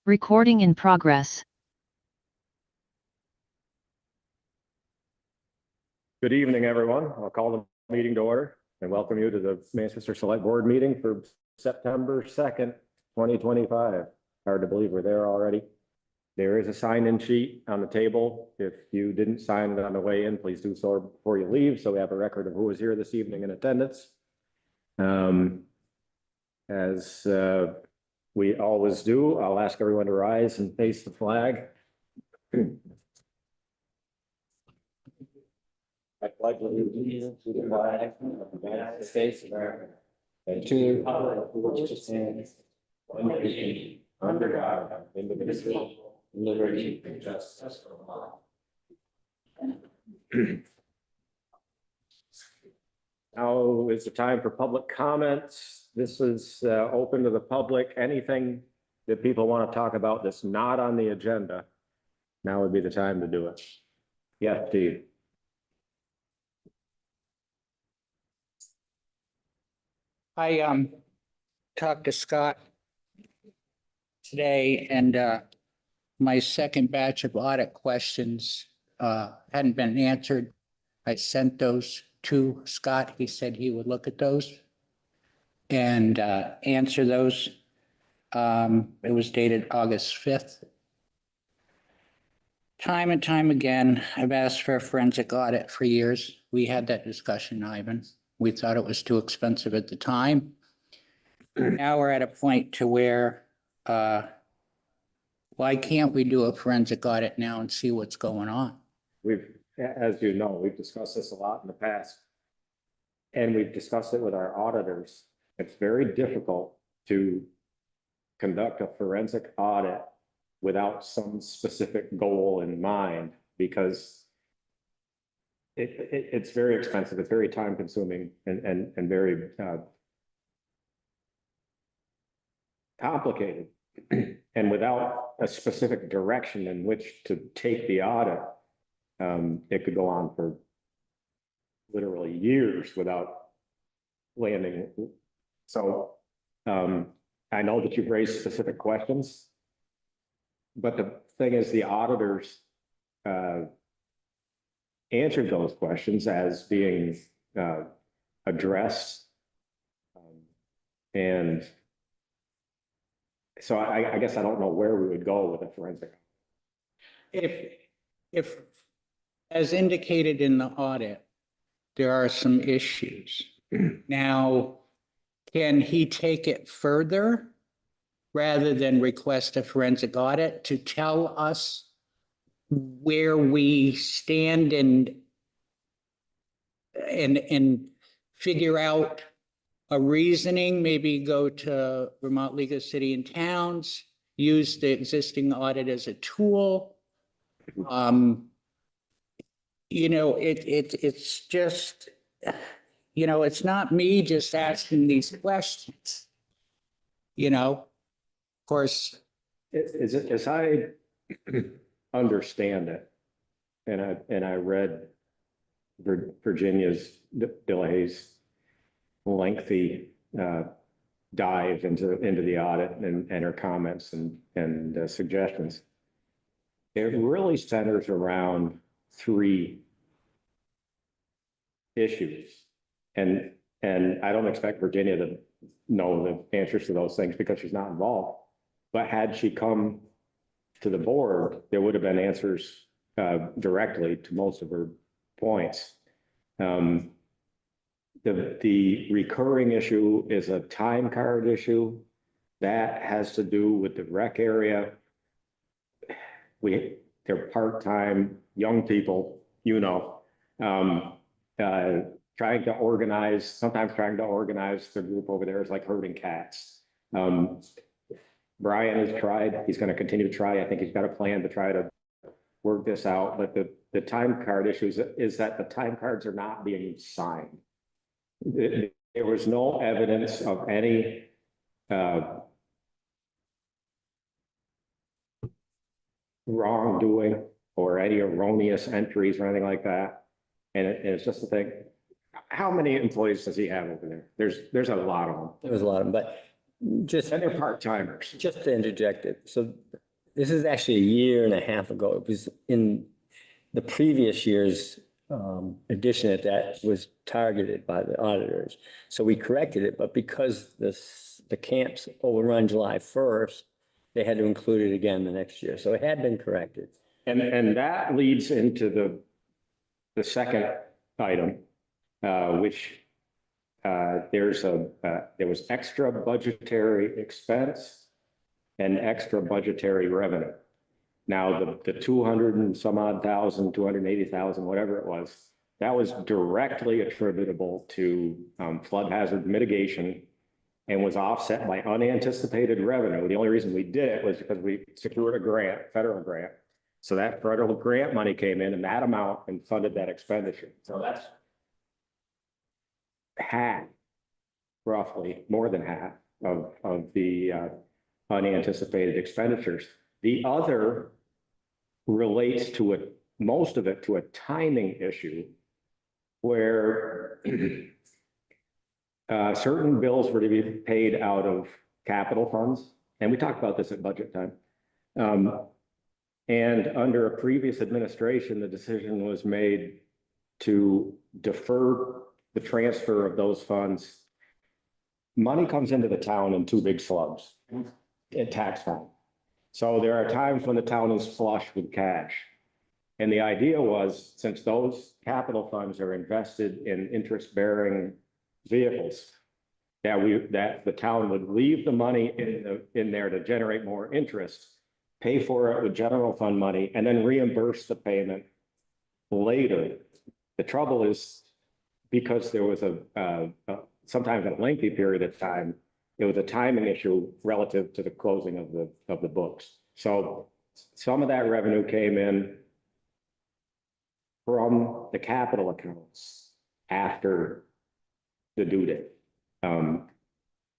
Recording in progress. Good evening, everyone. I'll call the meeting to order and welcome you to the Manchester Select Board meeting for September 2nd, 2025. Hard to believe we're there already. There is a sign-in sheet on the table. If you didn't sign it on the way in, please do so before you leave, so we have a record of who was here this evening in attendance. As we always do, I'll ask everyone to rise and face the flag. I pledge allegiance to the flag of the United States of America and to the republic for which it stands, one nation, under God, indivisible, with liberty and justice for all. Now is the time for public comments. This is open to the public. Anything that people want to talk about that's not on the agenda, now would be the time to do it. Yes, Steve. I talked to Scott today, and my second batch of audit questions hadn't been answered. I sent those to Scott. He said he would look at those and answer those. It was dated August 5th. Time and time again, I've asked for a forensic audit for years. We had that discussion, Ivan. We thought it was too expensive at the time. Now we're at a point to where, why can't we do a forensic audit now and see what's going on? As you know, we've discussed this a lot in the past. And we've discussed it with our auditors. It's very difficult to conduct a forensic audit without some specific goal in mind, because it's very expensive, it's very time consuming and very complicated. And without a specific direction in which to take the audit, it could go on for literally years without landing. So I know that you've raised specific questions, but the thing is, the auditors answered those questions as being addressed. And so I guess I don't know where we would go with a forensic. If, as indicated in the audit, there are some issues. Now, can he take it further rather than request a forensic audit to tell us where we stand and figure out a reasoning, maybe go to Vermont League of City and Towns, use the existing audit as a tool? You know, it's just, you know, it's not me just asking these questions. You know, of course. As I understand it, and I read Virginia's Delahaye's lengthy dive into the audit and her comments and suggestions. It really centers around three issues, and I don't expect Virginia to know the answers to those things because she's not involved. But had she come to the board, there would have been answers directly to most of her points. The recurring issue is a time card issue that has to do with the rec area. They're part-time young people, you know, trying to organize the group over there is like herding cats. Brian has tried, he's going to continue to try. I think he's got a plan to try to work this out, but the time card issues is that the time cards are not being signed. There was no evidence of any wrongdoing or any erroneous entries or anything like that. And it's just a thing. How many employees does he have over there? There's a lot of them. There was a lot of them, but Just, And they're part-timers. just to interject it, so this is actually a year and a half ago. It was in the previous year's edition that was targeted by the auditors. So we corrected it, but because the camps overrun July 1st, they had to include it again the next year. So it had been corrected. And that leads into the second item, which there was extra budgetary expense and extra budgetary revenue. Now, the 200 and some odd thousand, 280,000, whatever it was, that was directly attributable to flood hazard mitigation and was offset by unanticipated revenue. The only reason we did it was because we secured a grant, federal grant. So that federal grant money came in and that amount and funded that expenditure. So that's half, roughly, more than half of the unanticipated expenditures. The other relates to it, most of it to a timing issue where certain bills were to be paid out of capital funds. And we talked about this at budget time. And under a previous administration, the decision was made to defer the transfer of those funds. Money comes into the town in two big slugs at tax time. So there are times when the town is flush with cash. And the idea was, since those capital funds are invested in interest-bearing vehicles, that the town would leave the money in there to generate more interest, pay for it with general fund money, and then reimburse the payment later. The trouble is, because there was sometimes a lengthy period of time, it was a timing issue relative to the closing of the books. So some of that revenue came in from the capital accounts after the due date.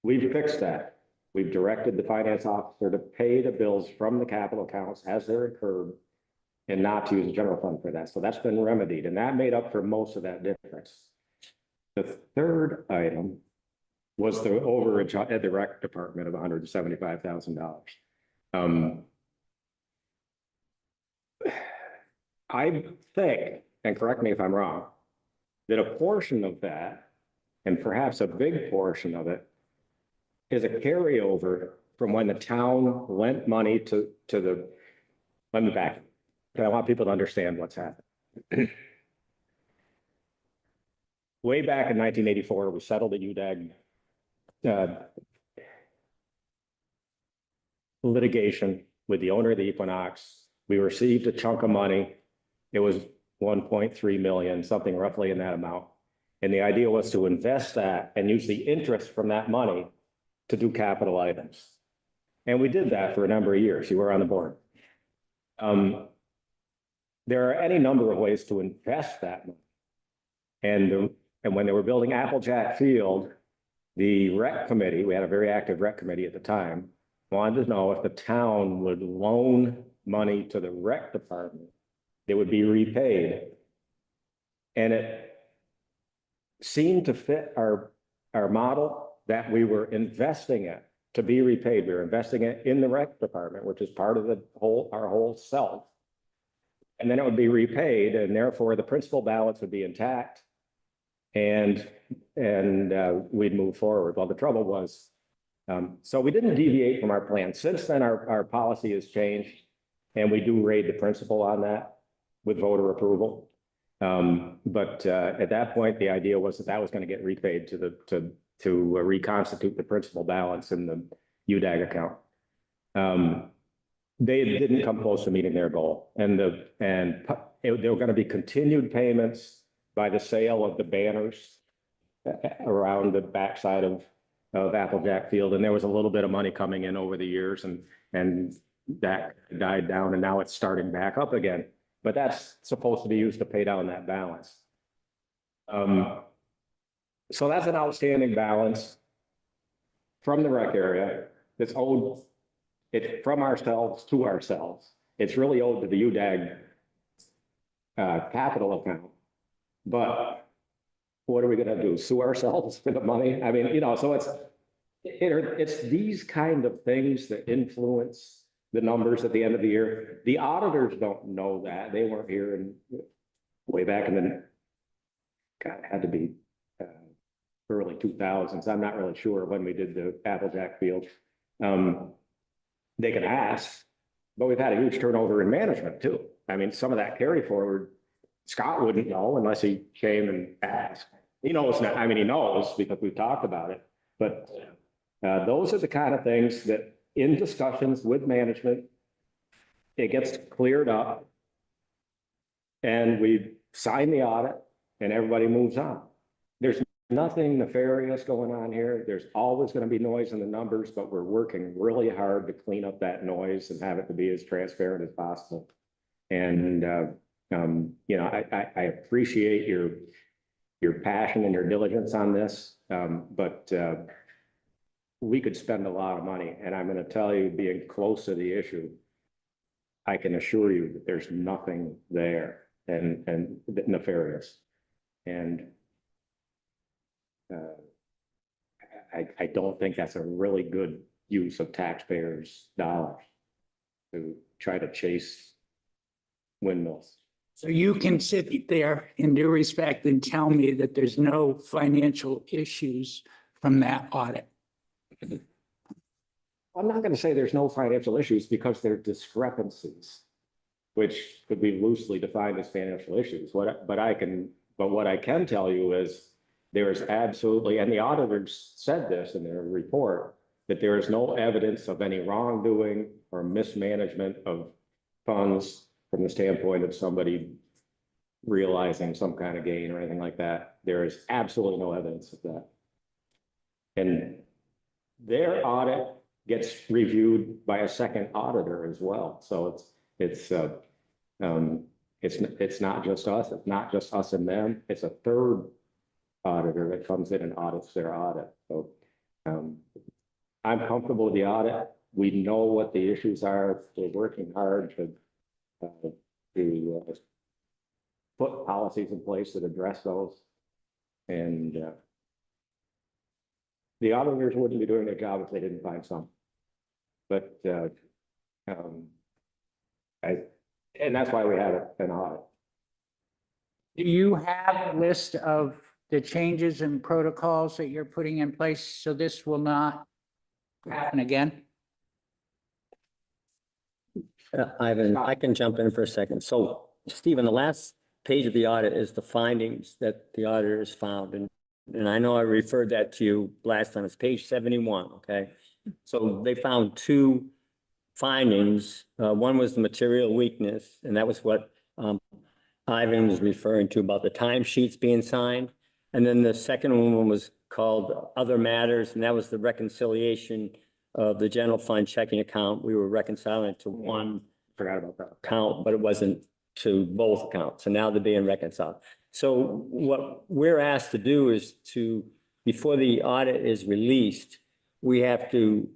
We've fixed that. We've directed the finance officer to pay the bills from the capital accounts as they're incurred and not to use the general fund for that. So that's been remedied, and that made up for most of that difference. The third item was the overage at the rec department of $175,000. I think, and correct me if I'm wrong, that a portion of that, and perhaps a big portion of it, is a carryover from when the town lent money to the, let me back, because I want people to understand what's happened. Way back in 1984, we settled the UDAG litigation with the owner of the Equinox. We received a chunk of money. It was 1.3 million, something roughly in that amount. And the idea was to invest that and use the interest from that money to do capital items. And we did that for a number of years. You were on the board. There are any number of ways to invest that money. And when they were building Applejack Field, the rec committee, we had a very active rec committee at the time, wanted to know if the town would loan money to the rec department, it would be repaid. And it seemed to fit our model that we were investing it to be repaid. We were investing it in the rec department, which is part of our whole self. And then it would be repaid, and therefore the principal balance would be intact. And we'd move forward. Well, the trouble was, so we didn't deviate from our plan. Since then, our policy has changed, and we do raid the principal on that with voter approval. But at that point, the idea was that was going to get repaid to reconstitute the principal balance in the UDAG account. They didn't come close to meeting their goal, and there were going to be continued payments by the sale of the banners around the backside of Applejack Field. And there was a little bit of money coming in over the years, and that died down, and now it's starting back up again. But that's supposed to be used to pay down that balance. So that's an outstanding balance from the rec area that's owed. It's from ourselves to ourselves. It's really owed to the UDAG capital account. But what are we going to do? Sue ourselves for the money? I mean, so It's these kind of things that influence the numbers at the end of the year. The auditors don't know that. They weren't here and way back in the, God, it had to be early 2000s. I'm not really sure when we did the Applejack Field. They can ask, but we've had a huge turnover in management too. I mean, some of that carry forward, Scott wouldn't know unless he came and asked. He knows now, I mean, he knows because we've talked about it, but those are the kind of things that in discussions with management, it gets cleared up and we sign the audit and everybody moves on. There's nothing nefarious going on here. There's always going to be noise in the numbers, but we're working really hard to clean up that noise and have it to be as transparent as possible. And, you know, I appreciate your passion and your diligence on this, but we could spend a lot of money. And I'm going to tell you, being close to the issue, I can assure you that there's nothing there and nefarious. And I don't think that's a really good use of taxpayers' dollars to try to chase windmills. So you can sit there in due respect and tell me that there's no financial issues from that audit. I'm not going to say there's no financial issues because there are discrepancies, which could be loosely defined as financial issues. But what I can tell you is there is absolutely, and the auditors said this in their report, that there is no evidence of any wrongdoing or mismanagement of funds from the standpoint of somebody realizing some kind of gain or anything like that. There is absolutely no evidence of that. And their audit gets reviewed by a second auditor as well. So it's not just us. It's not just us and them. It's a third auditor that comes in and audits their audit. So I'm comfortable with the audit. We know what the issues are. We're working hard to put policies in place that address those. And the auditors wouldn't be doing their job if they didn't find some. But and that's why we have an audit. Do you have a list of the changes and protocols that you're putting in place so this will not happen again? Ivan, I can jump in for a second. So Stephen, the last page of the audit is the findings that the auditors found. And I know I referred that to you last time. It's page 71, okay? So they found two findings. One was the material weakness, and that was what Ivan was referring to about the timesheets being signed. And then the second one was called other matters, and that was the reconciliation of the general fund checking account. We were reconciling it to one Forgot about that. account, but it wasn't to both accounts. So now they're being reconciled. So what we're asked to do is to, before the audit is released, we have to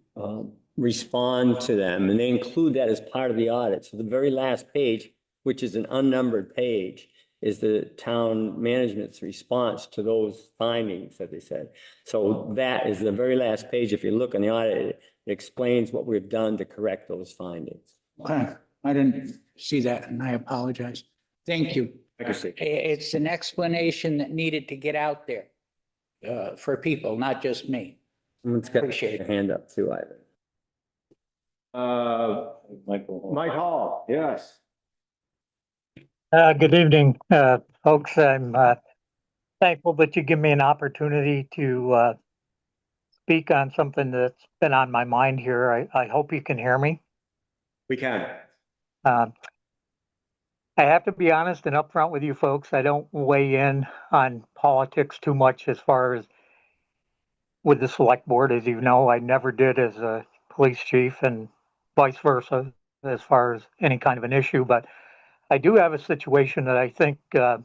respond to them, and they include that as part of the audit. So the very last page, which is an unnumbered page, is the town management's response to those findings that they said. So that is the very last page. If you look in the audit, it explains what we've done to correct those findings. I didn't see that and I apologize. Thank you. It's an explanation that needed to get out there for people, not just me. Let's get Appreciate a it. hand up too, Ivan. Mike Hall, yes. Good evening, folks. I'm thankful that you give me an opportunity to speak on something that's been on my mind here. I hope you can hear me. We can. I have to be honest and upfront with you folks. I don't weigh in on politics too much as far as with the select board. As you know, I never did as a police chief and vice versa as far as any kind of an issue. But I do have a situation that I think, well,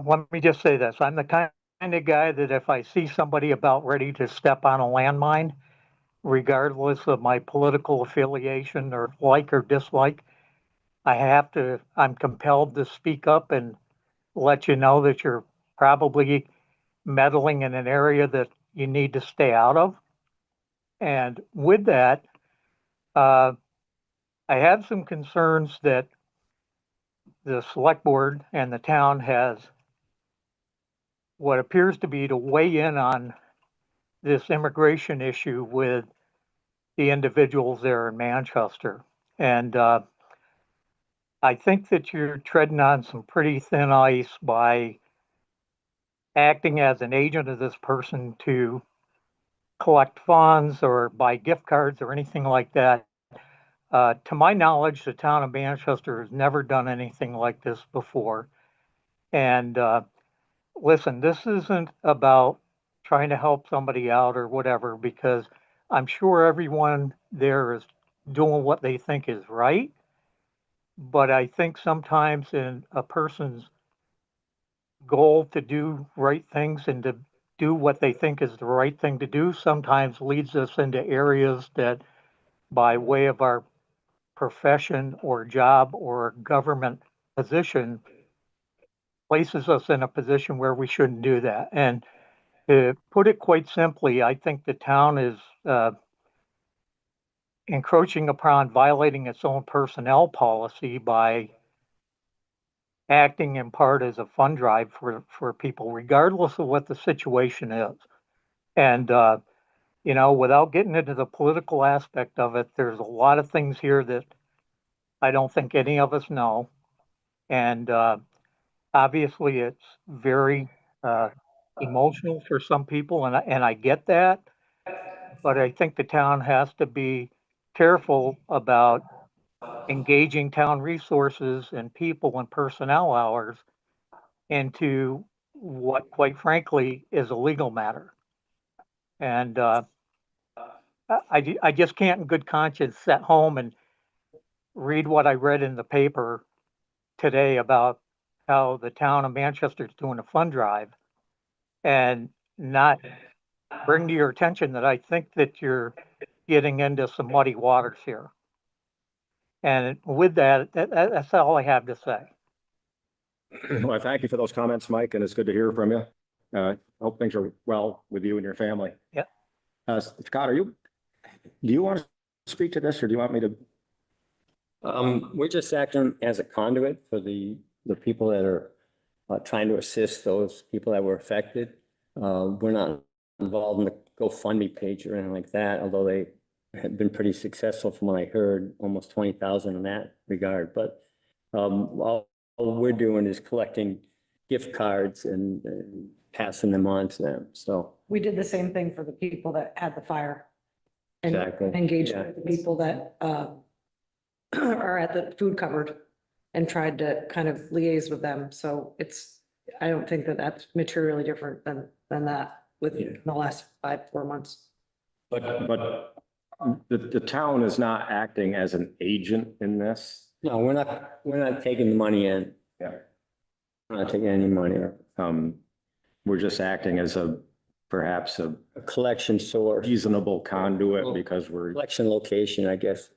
let me just say this. I'm the kind of guy that if I see somebody about ready to step on a landmine, regardless of my political affiliation or like or dislike, I'm compelled to speak up and let you know that you're probably meddling in an area that you need to stay out of. And with that, I have some concerns that the select board and the town has what appears to be to weigh in on this immigration issue with the individuals there in Manchester. And I think that you're treading on some pretty thin ice by acting as an agent of this person to collect funds or buy gift cards or anything like that. To my knowledge, the town of Manchester has never done anything like this before. And listen, this isn't about trying to help somebody out or whatever, because I'm sure everyone there is doing what they think is right. But I think sometimes in a person's goal to do right things and to do what they think is the right thing to do sometimes leads us into areas that, by way of our profession or job or government position, places us in a position where we shouldn't do that. And to put it quite simply, I think the town is encroaching upon violating its own personnel policy by acting in part as a fund drive for people, regardless of what the situation is. And, without getting into the political aspect of it, there's a lot of things here that I don't think any of us know. And obviously, it's very emotional for some people, and I get that. But I think the town has to be careful about engaging town resources and people and personnel hours into what, quite frankly, is a legal matter. And I just can't in good conscience sit home and read what I read in the paper today about how the town of Manchester is doing a fund drive and not bring to your attention that I think that you're getting into some muddy waters here. And with that, that's all I have to say. Well, thank you for those comments, Mike, and it's good to hear from you. Hope things are well with you and your family. Yep. Scott, do you want to speak to this, or do you want me to? We're just acting as a conduit for the people that are trying to assist those people that were affected. We're not involved in the GoFundMe page or anything like that, although they have been pretty successful from what I heard, almost 20,000 in that regard. But all we're doing is collecting gift cards and passing them on to them. So We did the same thing for the people that had the fire. And Exactly, engaged yeah. with the people that are at the food cupboard and tried to kind of liaise with them. So I don't think that that's materially different than that within the last 4 months. But the town is not acting as an agent in this. no, we're not taking the money in. Yeah. We're not taking any money. We're just acting as perhaps a A collection source, reasonable conduit because we're, collection location, I guess.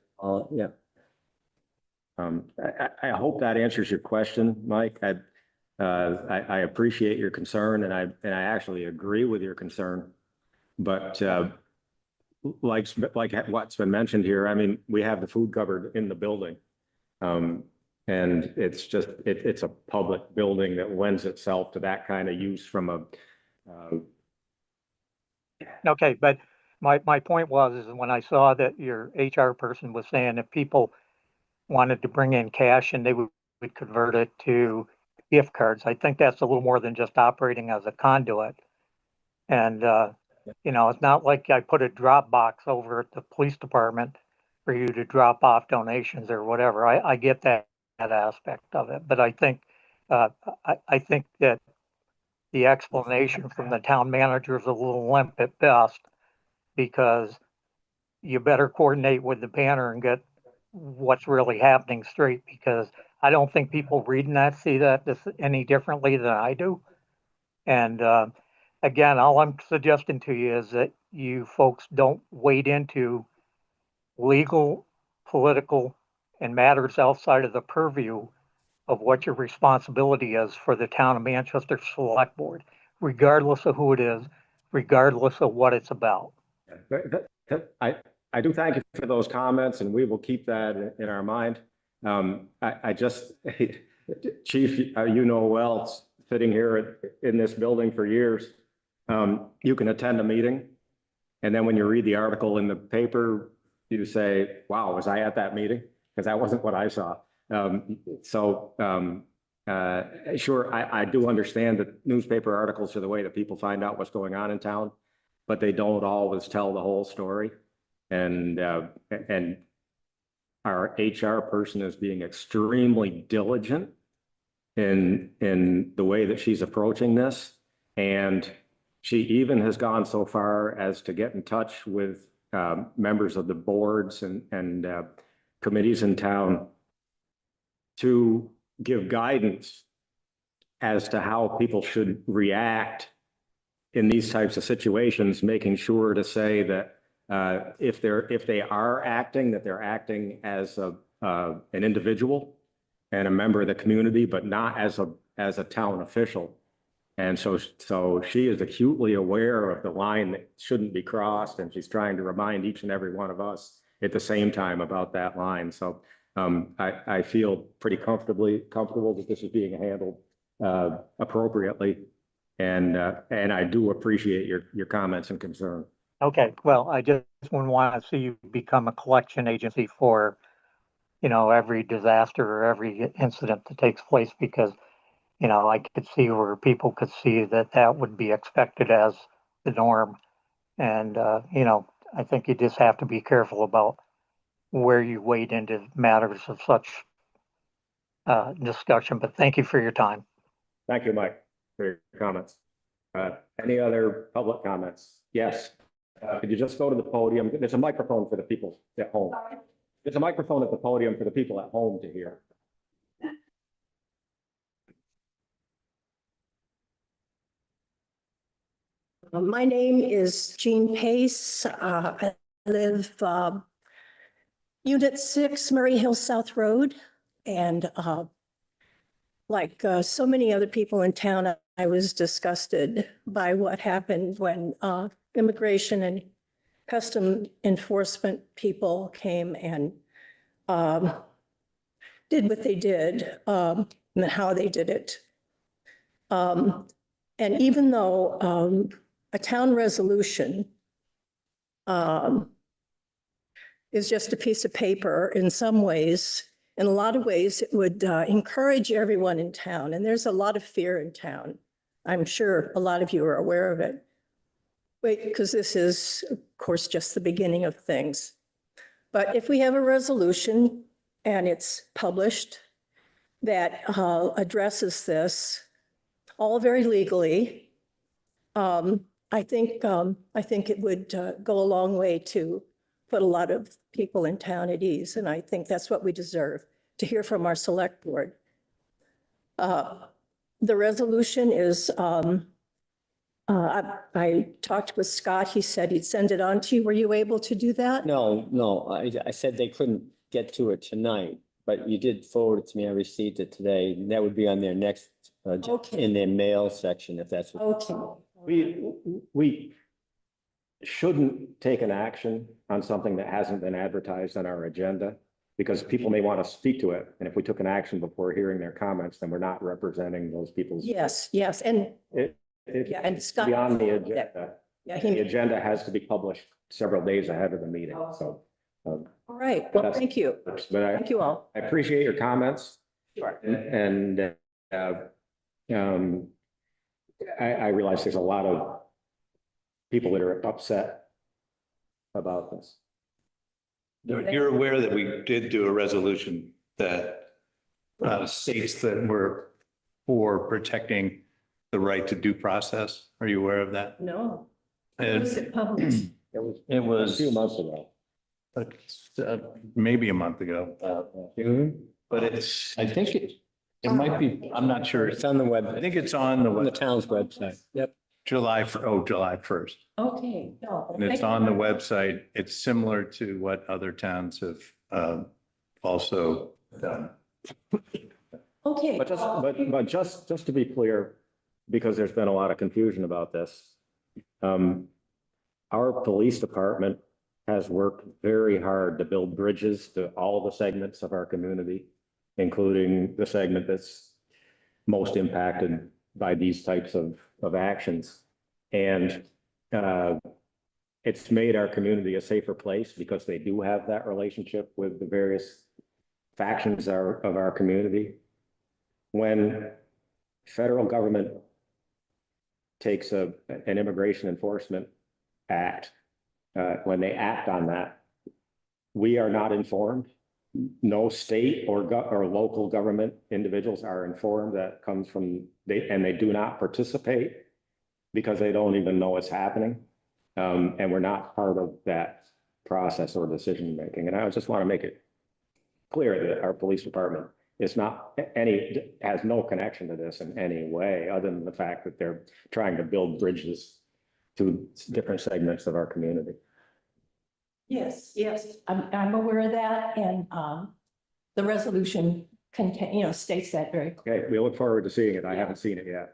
Yeah. I hope that answers your question, Mike. I appreciate your concern and I actually agree with your concern. But like what's been mentioned here, I mean, we have the food cupboard in the building. And it's just, it's a public building that lends itself to that kind of use from a, Okay, but my point was, is when I saw that your HR person was saying if people wanted to bring in cash and they would convert it to gift cards, I think that's a little more than just operating as a conduit. And, it's not like I put a drop box over at the police department for you to drop off donations or whatever. I get that aspect of it, but I think, I think that the explanation from the town manager is a little limp at best, because you better coordinate with the banner and get what's really happening straight, because I don't think people reading that see that any differently than I do. And again, all I'm suggesting to you is that you folks don't wade into legal, political, and matters outside of the purview of what your responsibility is for the town of Manchester Select Board, regardless of who it is, regardless of what it's about. I do thank you for those comments, and we will keep that in our mind. I just, Chief, you know well, sitting here in this building for years, you can attend a meeting, and then when you read the article in the paper, you say, wow, was I at that meeting? Because that wasn't what I saw. Sure, I do understand that newspaper articles are the way that people find out what's going on in town, but they don't always tell the whole story. And our HR person is being extremely diligent in the way that she's approaching this. And she even has gone so far as to get in touch with members of the boards and committees in town to give guidance as to how people should react in these types of situations, making sure to say that if they are acting, that they're acting as an individual and a member of the community, but not as a town official. And so she is acutely aware of the line that shouldn't be crossed, and she's trying to remind each and every one of us at the same time about that line. So I feel pretty comfortable that this is being handled appropriately. And I do appreciate your comments and concern. Okay, well, I just wouldn't want to see you become a collection agency for, every disaster or every incident that takes place, because, I could see where people could see that would be expected as the norm. And, I think you just have to be careful about where you wade into matters of such discussion. But thank you for your time. Thank you, Mike, for your comments. Any other public comments? Yes. Could you just go to the podium? There's a microphone for the people at home. There's a microphone at the podium for the people at home to hear. My name is Jean Pace. I live Unit 6, Murray Hill South Road. And like so many other people in town, I was disgusted by what happened when immigration and custom enforcement people came and did what they did and how they did it. And even though a town resolution is just a piece of paper in some ways, in a lot of ways, it would encourage everyone in town. And there's a lot of fear in town. I'm sure a lot of you are aware of it. Because this is, of course, just the beginning of things. But if we have a resolution and it's published that addresses this all very legally, I think it would go a long way to put a lot of people in town at ease. And I think that's what we deserve, to hear from our select board. The resolution is, I talked with Scott. He said he'd send it on to you. Were you able to do that? No, I said they couldn't get to it tonight, but you did forward it to me. I received it today. And that would be on their next, Okay. in their mail section, if that's what. Okay. We shouldn't take an action on something that hasn't been advertised on our agenda, because people may want to speak to it. And if we took an action before hearing their comments, then we're not representing those people's. Yes, and yeah, and Scott. Beyond the agenda. Yeah, The agenda has to be published several days ahead of the meeting, so. All right, well, thank you. But Thank you all. I appreciate your comments. Sure. And I realize there's a lot of people that are upset about this. You're aware that we did do a resolution that states that we're for protecting the right to due process. Are you aware of that? No. And Was it published? it was A few months ago. maybe a month ago. But I think it might be, I'm not sure. It's on the web. I think it's on On the the town's website. Yep. July 1st. Okay. No, And it's thank you on the very much. website. It's similar to what other towns have also done. Okay. But just to be clear, because there's been a lot of confusion about this, Our police department has worked very hard to build bridges to all the segments of our community, including the segment that's most impacted by these types of actions. And it's made our community a safer place because they do have that relationship with the various factions of our community. When federal government takes an immigration enforcement act, when they act on that, we are not informed. No state or local government individuals are informed. That comes from, they do not participate because they don't even know it's happening. And we're not part of that process or decision-making. And I just want to make it clear that our police department is not has no connection to this in any way, other than the fact that they're trying to build bridges to different segments of our community. Yes, I'm aware of that, and the resolution states that very clearly. Okay, we look forward to seeing it. I haven't seen it yet.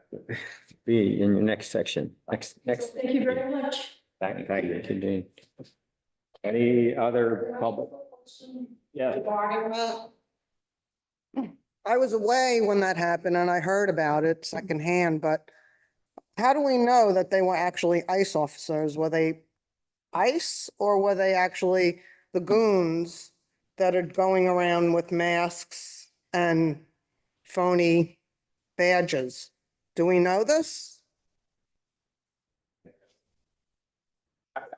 Be in your next section. Next. Thank you very much. Thank you. Thank you, Dean. Any other public? Yeah. I was away when that happened and I heard about it secondhand, but how do we know that they were actually ICE officers? Were they ICE or were they actually the goons that are going around with masks and phony badges? Do we know this?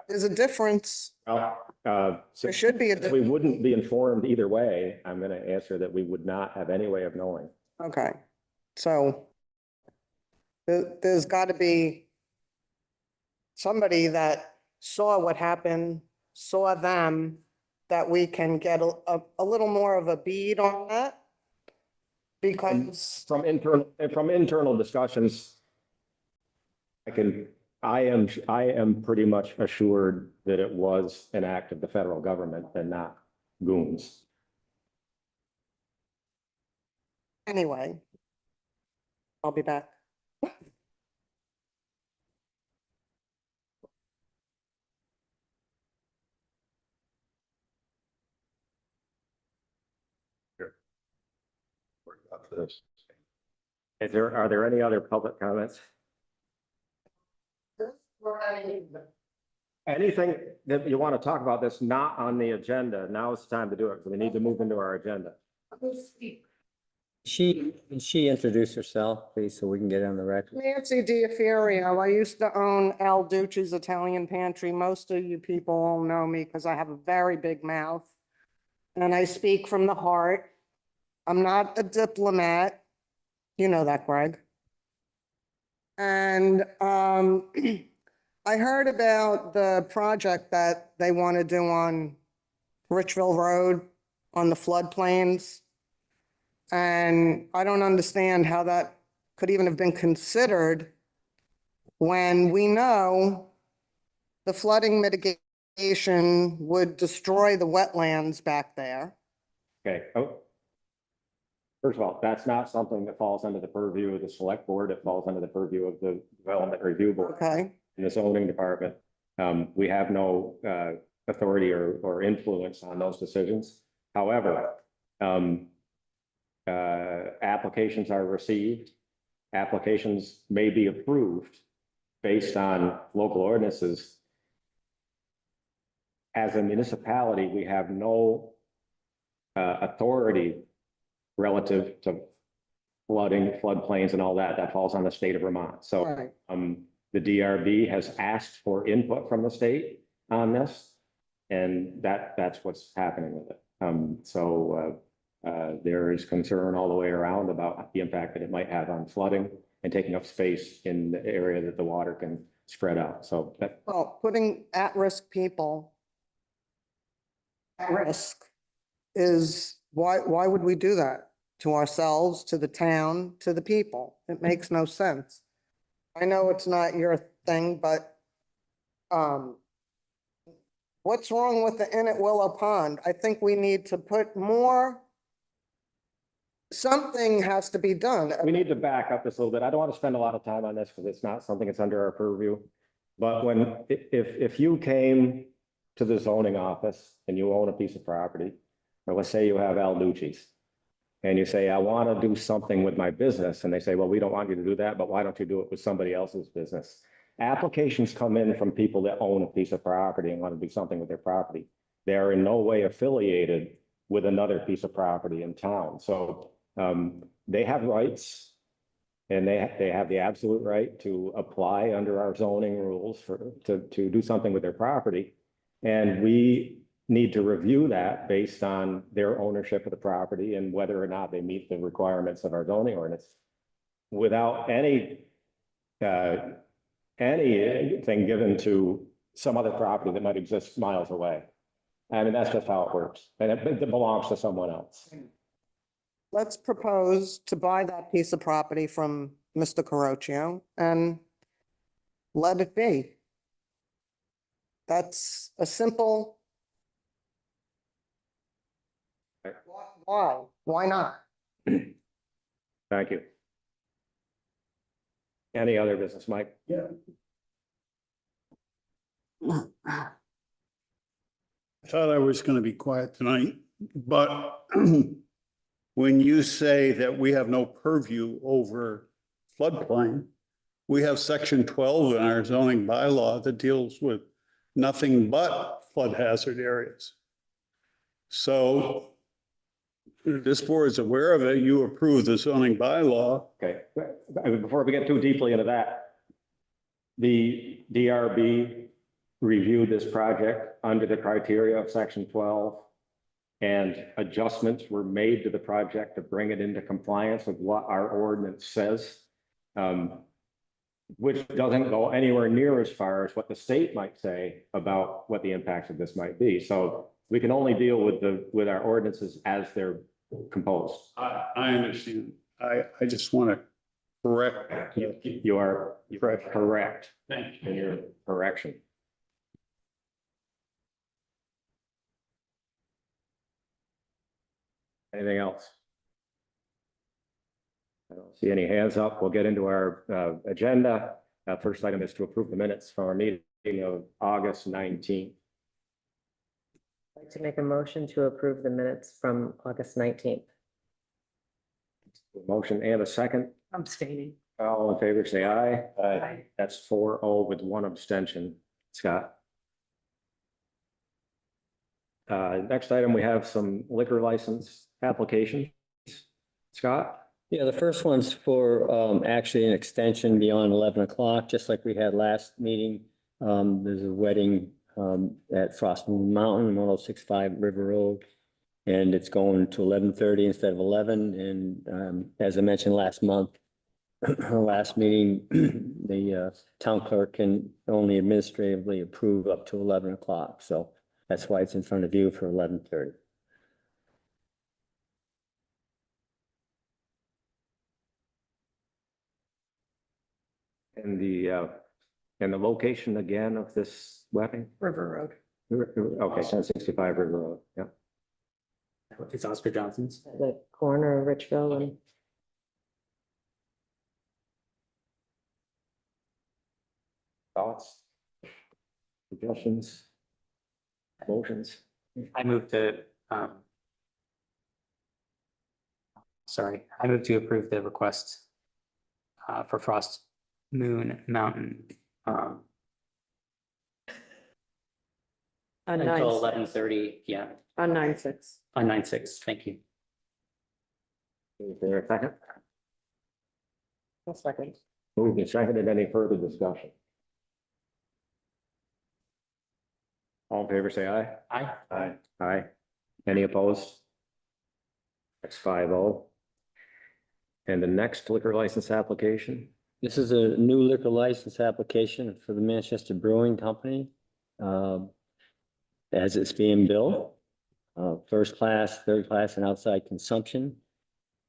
There's a difference. There should be a, We wouldn't be informed either way. I'm going to answer that we would not have any way of knowing. okay. So there's got to be somebody that saw what happened, saw them, that we can get a little more of a bead on that. Because, From internal discussions, I am pretty much assured that it was an act of the federal government and not goons. anyway, I'll be back. Are there any other public comments? Anything that you want to talk about that's not on the agenda, now is the time to do it, because we need to move into our agenda. She introduce herself, please, so we can get on the record. Nancy Diaferio, I used to own Al Ducci's Italian Pantry. Most of you people all know me because I have a very big mouth and I speak from the heart. I'm not a diplomat. You know that, Greg. And I heard about the project that they want to do on Richville Road on the floodplains. And I don't understand how that could even have been considered when we know the flooding mitigation would destroy the wetlands back there. Okay. Oh. First of all, that's not something that falls under the purview of the select board. It falls under the purview of the development review board. Okay, In the zoning department. We have no authority or influence on those decisions. However, applications are received. Applications may be approved based on local ordinances. As a municipality, we have no authority relative to flooding, floodplains and all that. That falls on the state of Vermont. So right. the DRB has asked for input from the state on this, and that's what's happening with it. There is concern all the way around about the impact that it might have on flooding and taking up space in the area that the water can spread out. So that, Well, putting at-risk people at risk is, why would we do that? To ourselves, to the town, to the people? It makes no sense. I know it's not your thing, but what's wrong with the Inn at Willow Pond? I think we need to put more, something has to be done. we need to back up this a little bit. I don't want to spend a lot of time on this because it's not something that's under our purview. But if you came to the zoning office and you own a piece of property, or let's say you have Al Ducci's, and you say, I want to do something with my business, and they say, well, we don't want you to do that, but why don't you do it with somebody else's business? Applications come in from people that own a piece of property and want to do something with their property. They are in no way affiliated with another piece of property in town. So they have rights. And they have the absolute right to apply under our zoning rules to do something with their property. And we need to review that based on their ownership of the property and whether or not they meet the requirements of our zoning ordinance. Without anything given to some other property that might exist miles away. I mean, that's just how it works. And it belongs to someone else. Let's propose to buy that piece of property from Mr. Carocchio and let it be. That's a simple. Why? Why not? Thank you. Any other business, Mike? Yeah. I thought I was going to be quiet tonight, but when you say that we have no purview over floodplain, we have section 12 in our zoning bylaw that deals with nothing but flood hazard areas. So this board is aware of it. You approve the zoning bylaw. Okay, before we get too deeply into that, the DRB reviewed this project under the criteria of section 12, and adjustments were made to the project to bring it into compliance with what our ordinance says, which doesn't go anywhere near as far as what the state might say about what the impacts of this might be. So we can only deal with our ordinances as they're composed. I understand. I just want to correct. You are correct Thank in your correction. Anything else? I don't see any hands up. We'll get into our agenda. First item is to approve the minutes from our meeting of August 19th. I'd like to make a motion to approve the minutes from August 19th. Motion and a second. Abstaining. All in favor, say aye. Aye. That's 4-0 with one abstention. Scott? Next item, we have some liquor license applications. Scott? Yeah, the first one's for actually an extension beyond 11 o'clock, just like we had last meeting. There's a wedding at Frost Mountain, 1065 River Road. And it's going to 11:30 instead of 11. And as I mentioned last month, last meeting, the town clerk can only administratively approve up to 11 o'clock. So that's why it's in front of you for 11:30. And the location again of this wedding? River Road. Okay, 1065 River Road, yeah. It's Oscar Johnson's. The corner of Richville and Thoughts? Suggestions? Motions? I move to, I move to approve the request for Frost Moon Mountain On until 9/6. 11:30 p.m. On 9/6. on 9/6. Thank you. Is there a second? A second. Moved and seconded. Any further discussion? All in favor, say aye. Aye. Aye. Aye. Any opposed? That's 5-0. And the next liquor license application? This is a new liquor license application for the Manchester Brewing Company. As it's being built, first class, third class, and outside consumption.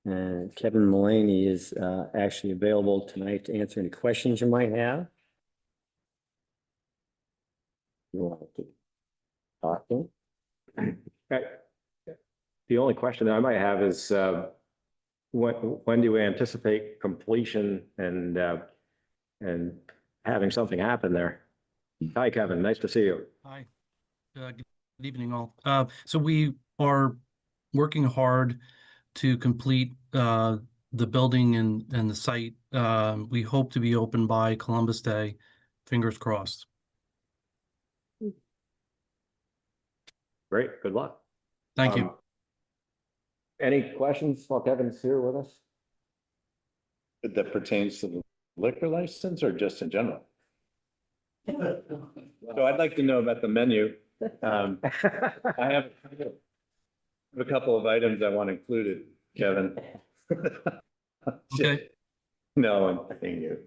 And Kevin Mulaney is actually available tonight to answer any questions you might have. You want to talk to him? The only question that I might have is, when do we anticipate completion and having something happen there? Hi, Kevin. Nice to see you. Hi, good evening all. So we are working hard to complete the building and the site. We hope to be open by Columbus Day, fingers crossed. Great. Good luck. Thank you. Any questions while Kevin's here with us? That pertains to the liquor license or just in general? So I'd like to know about the menu. I have a couple of items I want included, Kevin. Okay. No, I'm kidding you.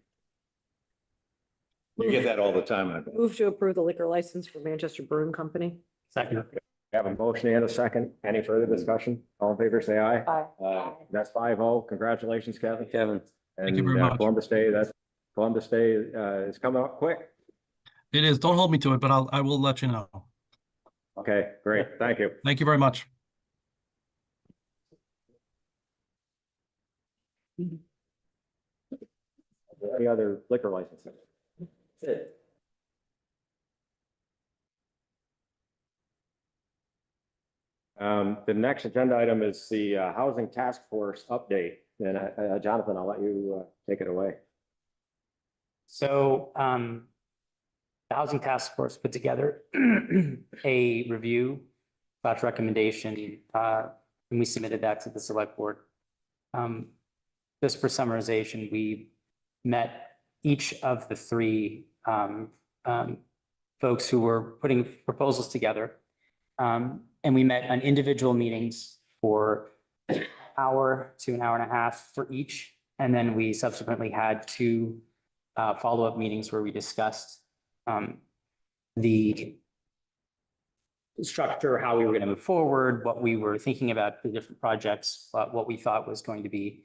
You get that all the time, I bet. Move to approve the liquor license for Manchester Brewing Company. Second. We have a motion and a second. Any further discussion? All in favor, say aye. Aye. That's 5-0. Congratulations, Kevin. Kevin, Thank you very And, much. Columbus Day is coming up quick. It is. Don't hold me to it, but I will let you know. Okay, great. Thank you. Thank you very much. Any other liquor licenses? The next agenda item is the Housing Task Force update. And Jonathan, I'll let you take it away. So the Housing Task Force put together a review / recommendation, and we submitted that to the select board. Just for summarization, we met each of the three folks who were putting proposals together. And we met on individual meetings for an hour to an hour and a half for each. And then we subsequently had two follow-up meetings where we discussed the structure, how we were going to move forward, what we were thinking about the different projects, what we thought was going to be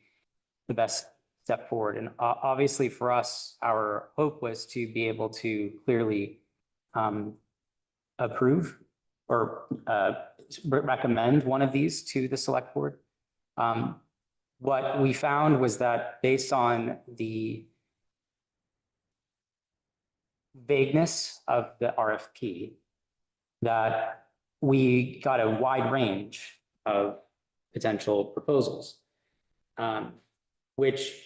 the best step forward. And obviously for us, our hope was to be able to clearly approve or recommend one of these to the select board. What we found was that based on the vagueness of the RFP, that we got a wide range of potential proposals, which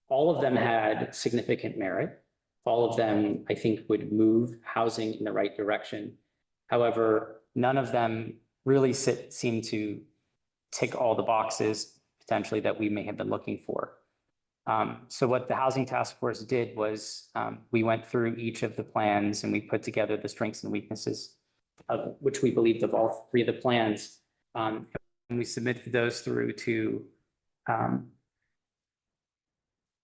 all of them had significant merit. All of them, I think, would move housing in the right direction. However, none of them really seem to tick all the boxes potentially that we may have been looking for. So what the Housing Task Force did was we went through each of the plans and we put together the strengths and weaknesses of which we believed of all three of the plans. And we submitted those through to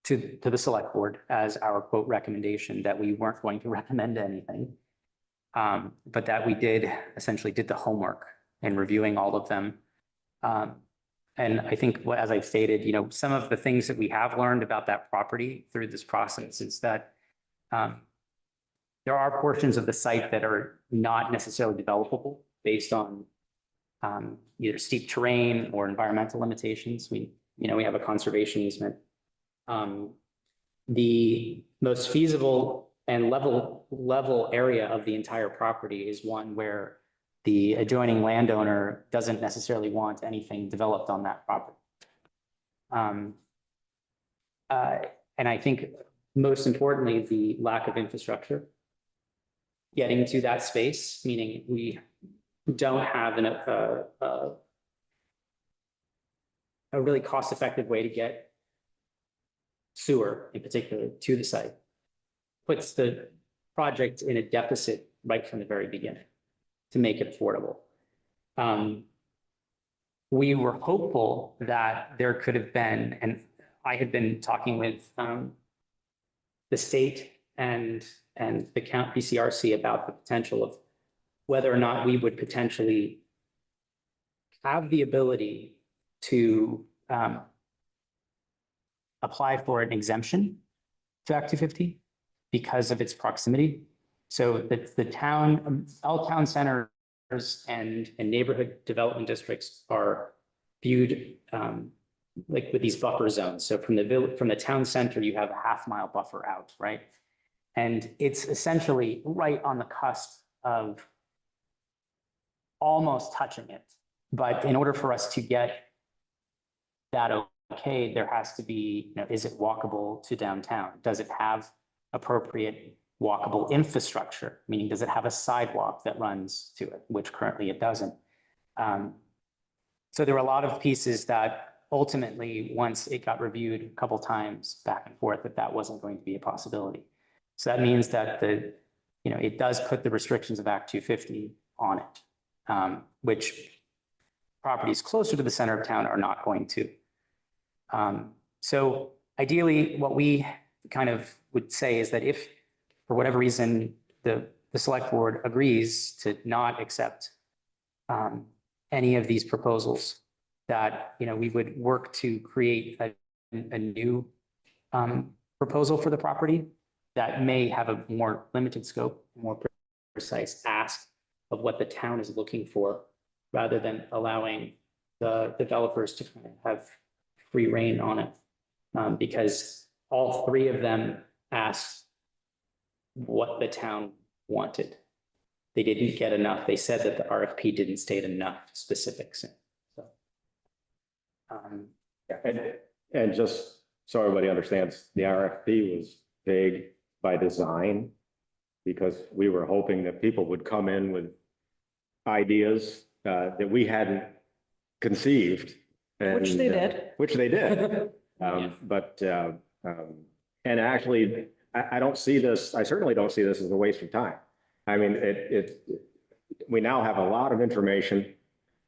the select board as our quote recommendation that we weren't going to recommend anything. But that we essentially did the homework in reviewing all of them. And I think, as I've stated, some of the things that we have learned about that property through this process is that there are portions of the site that are not necessarily developable based on either steep terrain or environmental limitations. We have a conservation easement. The most feasible and level area of the entire property is one where the adjoining landowner doesn't necessarily want anything developed on that property. And I think most importantly, the lack of infrastructure getting to that space, meaning we don't have a really cost-effective way to get sewer in particular to the site, puts the project in a deficit right from the very beginning to make it affordable. We were hopeful that there could have been, and I had been talking with the state and the PCRC about the potential of whether or not we would potentially have the ability to apply for an exemption to Act 250 because of its proximity. So the town, all town centers and neighborhood development districts are viewed like with these buffer zones. So from the town center, you have a half-mile buffer out, right? And it's essentially right on the cusp of almost touching it. But in order for us to get that okay, there has to be, is it walkable to downtown? Does it have appropriate walkable infrastructure? Meaning, does it have a sidewalk that runs to it, which currently it doesn't? So there were a lot of pieces that ultimately, once it got reviewed a couple times back and forth, that wasn't going to be a possibility. So that means that it does put the restrictions of Act 250 on it, which properties closer to the center of town are not going to. So ideally, what we kind of would say is that if, for whatever reason, the select board agrees to not accept any of these proposals, that, we would work to create a new proposal for the property that may have a more limited scope, more precise ask of what the town is looking for, rather than allowing the developers to kind of have free rein on it. Because all three of them asked what the town wanted. They didn't get enough. They said that the RFP didn't state enough specifics. So, And just so everybody understands, the RFP was vague by design, because we were hoping that people would come in with ideas that we hadn't conceived. Which they did. Which they did. And actually, I don't see this, I certainly don't see this as a waste of time. I mean, we now have a lot of information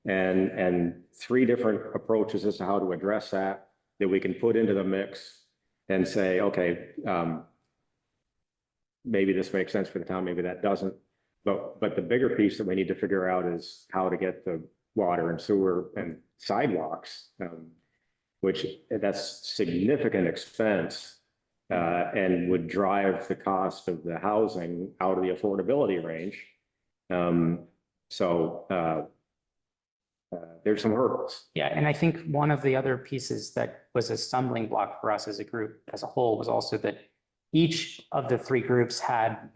and three different approaches as to how to address that we can put into the mix and say, okay, maybe this makes sense for the town, maybe that doesn't. But the bigger piece that we need to figure out is how to get the water and sewer and sidewalks, which that's significant expense and would drive the cost of the housing out of the affordability range. There's some hurdles. yeah, and I think one of the other pieces that was a stumbling block for us as a group as a whole was also that each of the three groups had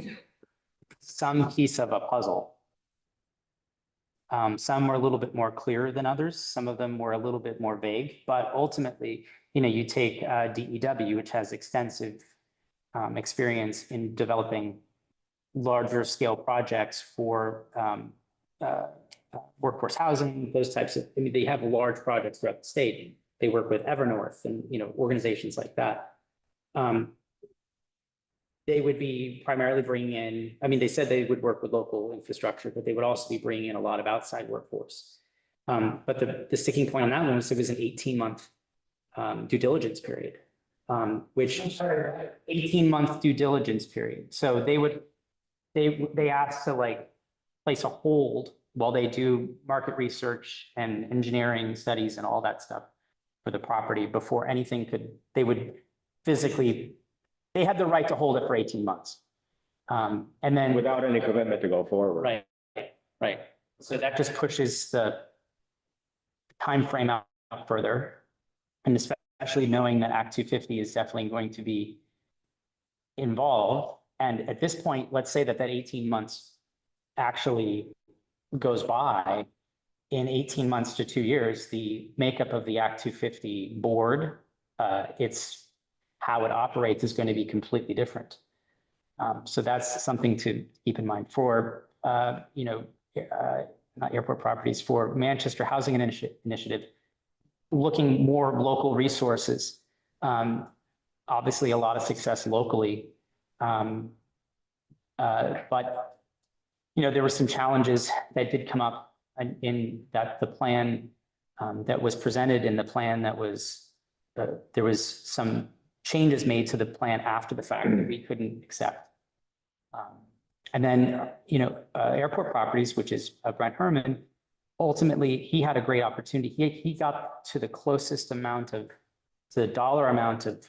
some piece of a puzzle. Some were a little bit more clear than others. Some of them were a little bit more vague, but ultimately, you take DEW, which has extensive experience in developing larger scale projects for workforce housing, those types of, they have large projects throughout the state. They work with Evernorth and, organizations like that. They would be primarily bringing in, they said they would work with local infrastructure, but they would also be bringing in a lot of outside workforce. But the sticking point on that one was it was an 18-month due diligence period, which 18-month due diligence period. So they asked to place a hold while they do market research and engineering studies and all that stuff for the property before anything they would physically, they had the right to hold it for 18 months. And then Without any commitment to go forward. Right. So that just pushes the timeframe out further. And especially knowing that Act 250 is definitely going to be involved. And at this point, let's say that 18 months actually goes by. In 18 months to 2 years, the makeup of the Act 250 board, it's how it operates is going to be completely different. So that's something to keep in mind for, not airport properties, for Manchester Housing Initiative, looking more local resources. Obviously, a lot of success locally. But, there were some challenges that did come up in that the plan that was presented in the plan that was, there was some changes made to the plan after the fact that we couldn't accept. And then, airport properties, which is Brent Herman, ultimately, he had a great opportunity. He got to the closest amount of, to the dollar amount of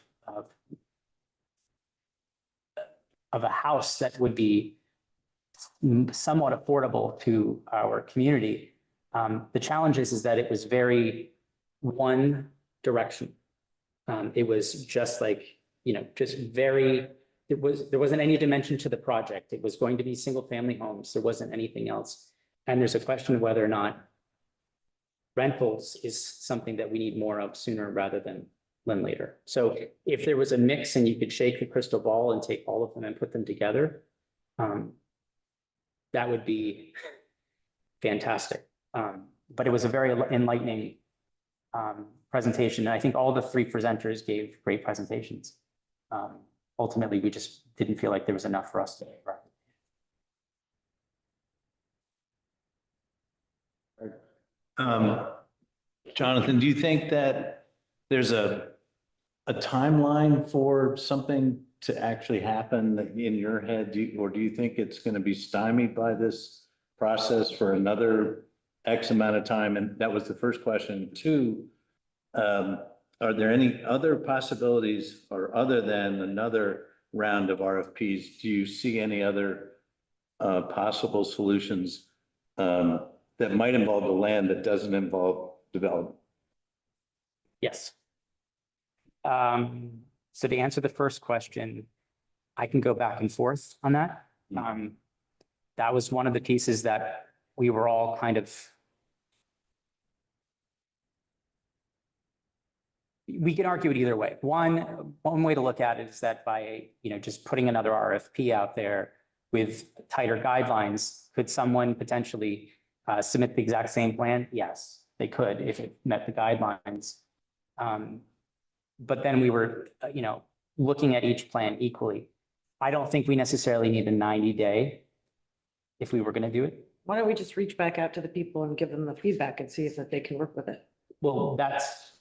a house that would be somewhat affordable to our community. The challenge is that it was very one direction. It was just just very there wasn't any dimension to the project. It was going to be single-family homes. There wasn't anything else. And there's a question of whether or not rentals is something that we need more of sooner rather than later. So if there was a mix and you could shake the crystal ball and take all of them and put them together, that would be fantastic. But it was a very enlightening presentation. And I think all the three presenters gave great presentations. Ultimately, we just didn't feel like there was enough for us to. Jonathan, do you think that there's a timeline for something to actually happen in your head? Or do you think it's going to be stymied by this process for another X amount of time? And that was the first question. Two, are there any other possibilities, or other than another round of RFPs, do you see any other possible solutions that might involve the land that doesn't involve development? Yes. So to answer the first question, I can go back and forth on that. That was one of the pieces that we were all kind of, we can argue it either way. One way to look at it is that by, just putting another RFP out there with tighter guidelines, could someone potentially submit the exact same plan? Yes, they could if it met the guidelines. But then we were, looking at each plan equally. I don't think we necessarily need a 90-day if we were going to do it. Why don't we just reach back out to the people and give them the feedback and see if that they can work with it? Well, that's,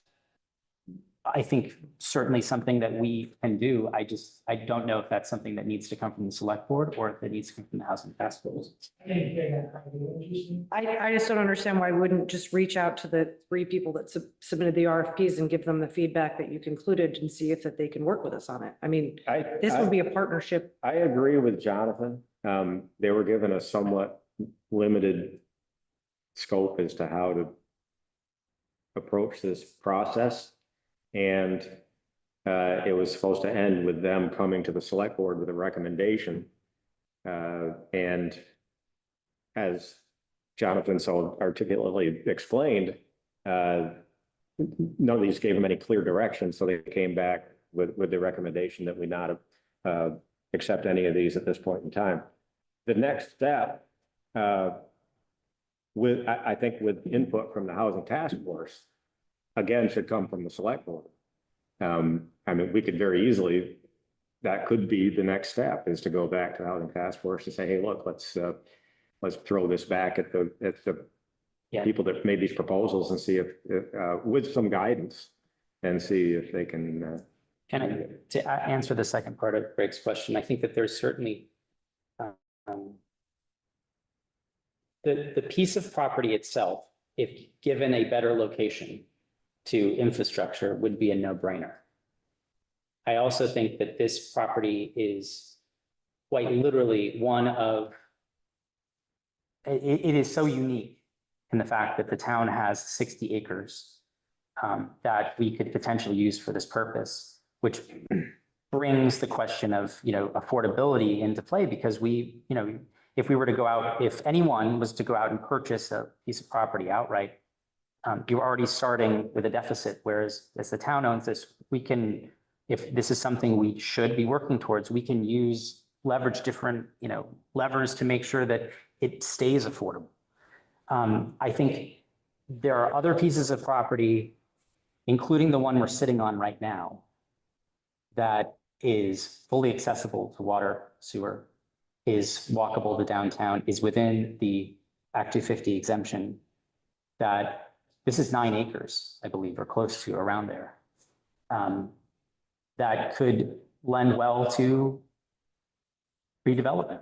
I think, certainly something that we can do. I don't know if that's something that needs to come from the select board or if it needs to come from the housing task force. I just don't understand why we wouldn't just reach out to the three people that submitted the RFPs and give them the feedback that you concluded and see if that they can work with us on it. I mean, this would be a partnership. I agree with Jonathan. They were given a somewhat limited scope as to how to approach this process. And it was supposed to end with them coming to the select board with a recommendation. And as Jonathan so articulately explained, none of these gave them any clear direction. So they came back with the recommendation that we not accept any of these at this point in time. The next step, I think with input from the housing task force, again, should come from the select board. I mean, we could very easily, that could be the next step, is to go back to the housing task force and say, hey, look, let's throw this back at the people that made these proposals and see if with some guidance and see if they can. And to answer the second part of Greg's question, I think that there's certainly the piece of property itself, if given a better location to infrastructure, would be a no-brainer. I also think that this property is quite literally one of, it is so unique in the fact that the town has 60 acres that we could potentially use for this purpose, which brings the question of, affordability into play, because we, if we were to go out, if anyone was to go out and purchase a piece of property outright, you're already starting with a deficit, whereas as the town owns this, we can, if this is something we should be working towards, we can leverage different, levers to make sure that it stays affordable. I think there are other pieces of property, including the one we're sitting on right now, that is fully accessible to water, sewer, is walkable to downtown, is within the Act 250 exemption, that this is 9 acres, I believe, or close to, around there, that could lend well to redevelopment.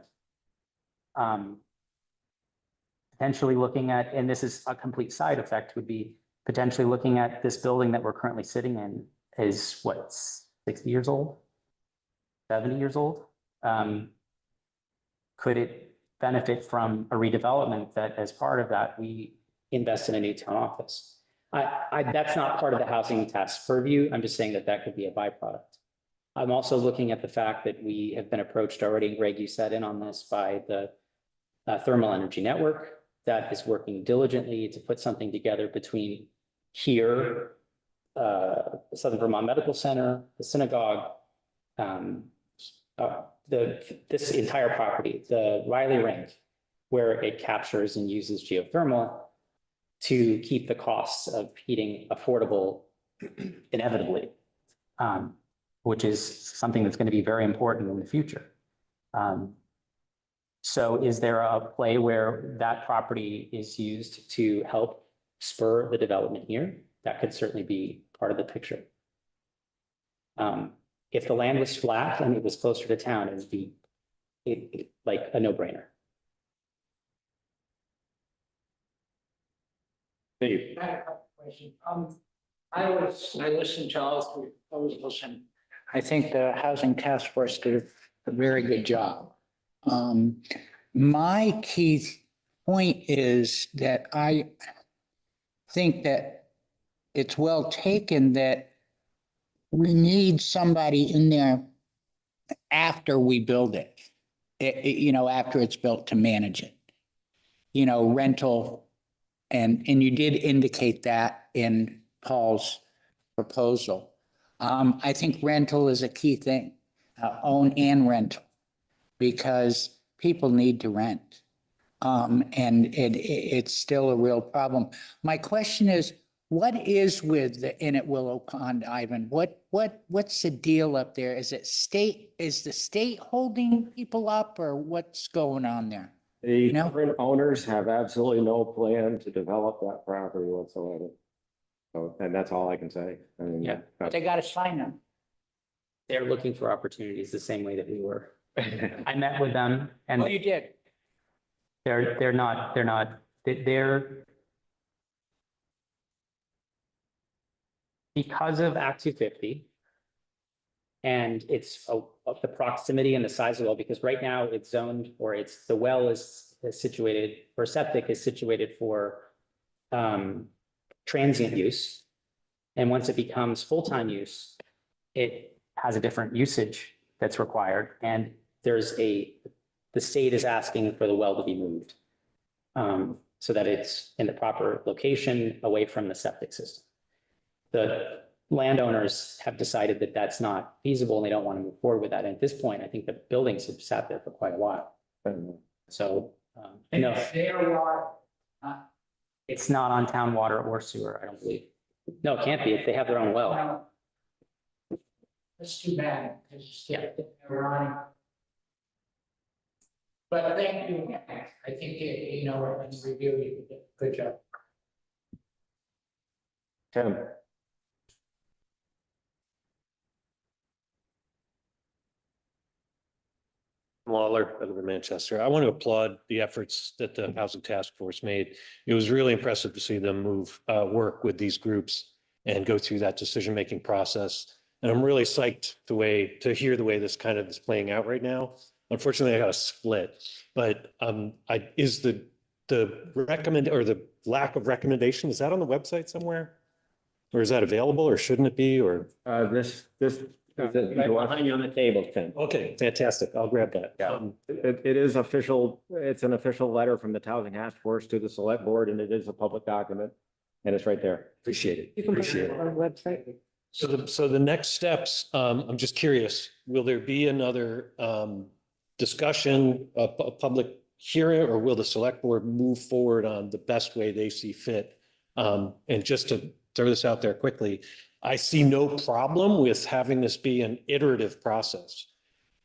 Potentially looking at, and this is a complete side effect, would be potentially looking at this building that we're currently sitting in is what, 60 years old, 70 years old? Could it benefit from a redevelopment that, as part of that, we invest in a new town office? That's not part of the housing task purview. I'm just saying that that could be a byproduct. I'm also looking at the fact that we have been approached already, and Greg, you sat in on this, by the Thermal Energy Network that is working diligently to put something together between here, Southern Vermont Medical Center, the synagogue, this entire property, the Riley Rink, where it captures and uses geothermal to keep the costs of heating affordable inevitably, which is something that's going to be very important in the future. So is there a play where that property is used to help spur the development here? That could certainly be part of the picture. If the land was flat and it was closer to town, it would be like a no-brainer. Steve, I listened to all three proposals, and I think the Housing Task Force did a very good job. My key point is that I think that it's well taken that we need somebody in there after we build it, after it's built, to manage it. Rental, and you did indicate that in Paul's proposal. I think rental is a key thing, own and rental, because people need to rent. And it's still a real problem. My question is, what is with the Inn at Willow Pond, Ivan? What's the deal up there? Is the state holding people up, or what's going on there? the No. current owners have absolutely no plan to develop that property whatsoever. So, and that's all I can say. I mean, Yeah. But they got to sign them. They're looking for opportunities the same way that we were. I met with them, and Oh, you did? they're because of Act 250. And it's the proximity and the size of the well, because right now it's zoned, or the well is situated, or septic is situated for transient use. And once it becomes full-time use, it has a different usage that's required. And the state is asking for the well to be moved so that it's in the proper location away from the septic system. The landowners have decided that that's not feasible and they don't want to move forward with that. And at this point, I think the buildings have sat there for quite a while. So, no, it's not on town water or sewer, I don't believe. No, it can't be. They have their own well. That's too bad. Yeah. But thank you. I think, in review, you did a good job. Tim, Lawler, I live in Manchester. I want to applaud the efforts that the Housing Task Force made. It was really impressive to see them work with these groups and go through that decision-making process. And I'm really psyched to hear the way this kind of is playing out right now. Unfortunately, I got a split, but is the lack of recommendation, is that on the website somewhere? Or is that available, or shouldn't it be, or? this Right behind you on the table, Tim. Okay, fantastic. I'll grab that. it is official. It's an official letter from the Housing Task Force to the Select Board, and it is a public document. And it's right there. Appreciate it. You can put Appreciate it it. on the website. So the next steps, I'm just curious, will there be another discussion, a public hearing, or will the Select Board move forward on the best way they see fit? And just to throw this out there quickly, I see no problem with having this be an iterative process.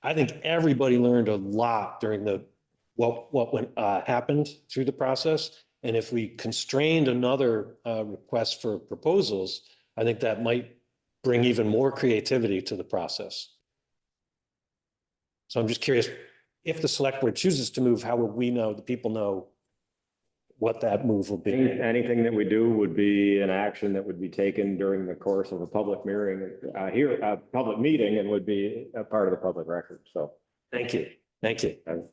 I think everybody learned a lot during what happened through the process. And if we constrained another request for proposals, I think that might bring even more creativity to the process. So I'm just curious, if the Select Board chooses to move, how will we know, the people know what that move will be? Anything that we do would be an action that would be taken during the course of a public public meeting, and would be a part of the public record. So Thank you. Thank you. And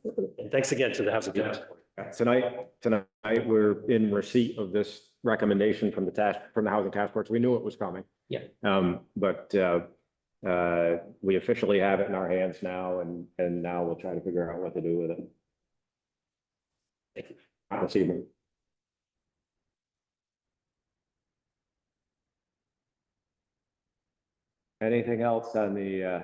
thanks again to the Housing Task Force. tonight we're in receipt of this recommendation from the Housing Task Force. We knew it was coming. Yeah. But We officially have it in our hands now, and now we'll try to figure out what to do with it. Thank you. Not this evening. Anything else on the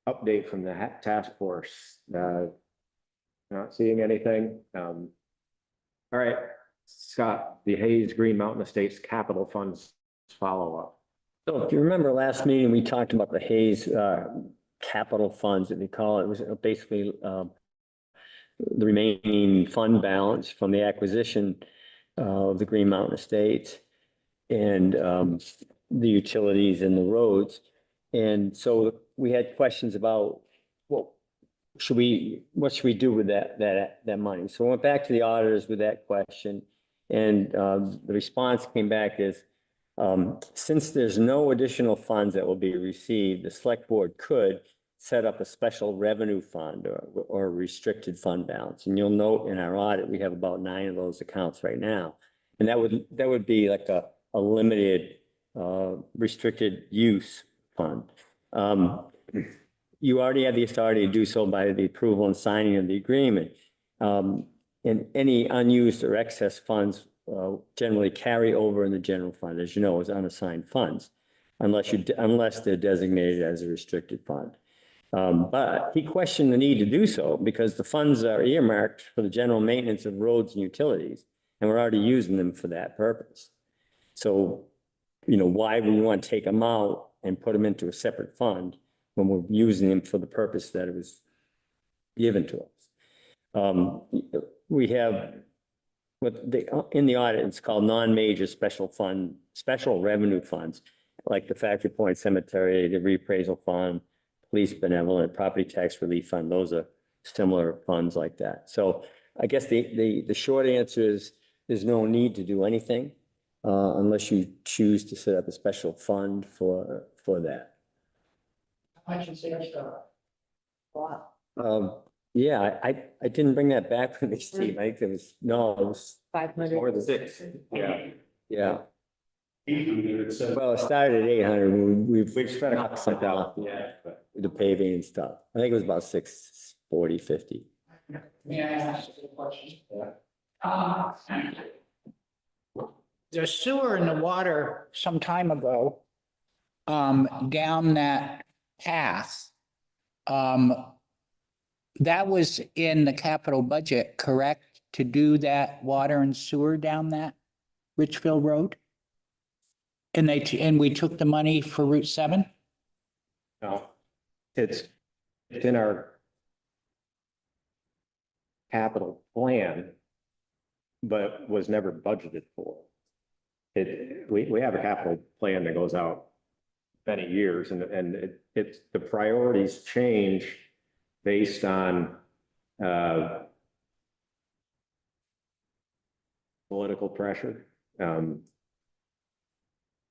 update from the task force? Not seeing anything. All right, Scott, the Hayes Green Mountain Estates Capital Funds follow-up. So if you remember last meeting, we talked about the Hayes capital funds that we call it. It was basically the remaining fund balance from the acquisition of the Green Mountain Estates and the utilities and the roads. And so we had questions about what should we do with that money? So I went back to the auditors with that question, and the response came back is since there's no additional funds that will be received, the select board could set up a special revenue fund or restricted fund balance. And you'll note in our audit, we have about 9 of those accounts right now. And that would be like a limited restricted use fund. You already have the authority to do so by the approval and signing of the agreement. And any unused or excess funds generally carry over in the general fund, as you know, as unassigned funds, unless they're designated as a restricted fund. But he questioned the need to do so because the funds are earmarked for the general maintenance of roads and utilities, and we're already using them for that purpose. So, why would we want to take them out and put them into a separate fund when we're using them for the purpose that it was given to us? We have in the audit, it's called non-major special revenue funds, like the Factory Point Cemetery, the reappraisal fund, police benevolent, property tax relief fund. Those are similar funds like that. So I guess the short answer is there's no need to do anything unless you choose to set up a special fund for that. How much is extra? Wow. Yeah, I didn't bring that back from the Steve. I think it was 500. More than 6. Yeah. Yeah. Well, it started at 800. We've spent a couple something $1,000, yeah. the paving and stuff. I think it was about 640, 50. May I ask a question? The sewer and the water some time ago, down that path, that was in the capital budget, correct? To do that water and sewer down that Richville Road? And we took the money for Route 7? No, it's in our capital plan, but was never budgeted for. We have a capital plan that goes out many years, and it's the priorities change based on political pressure,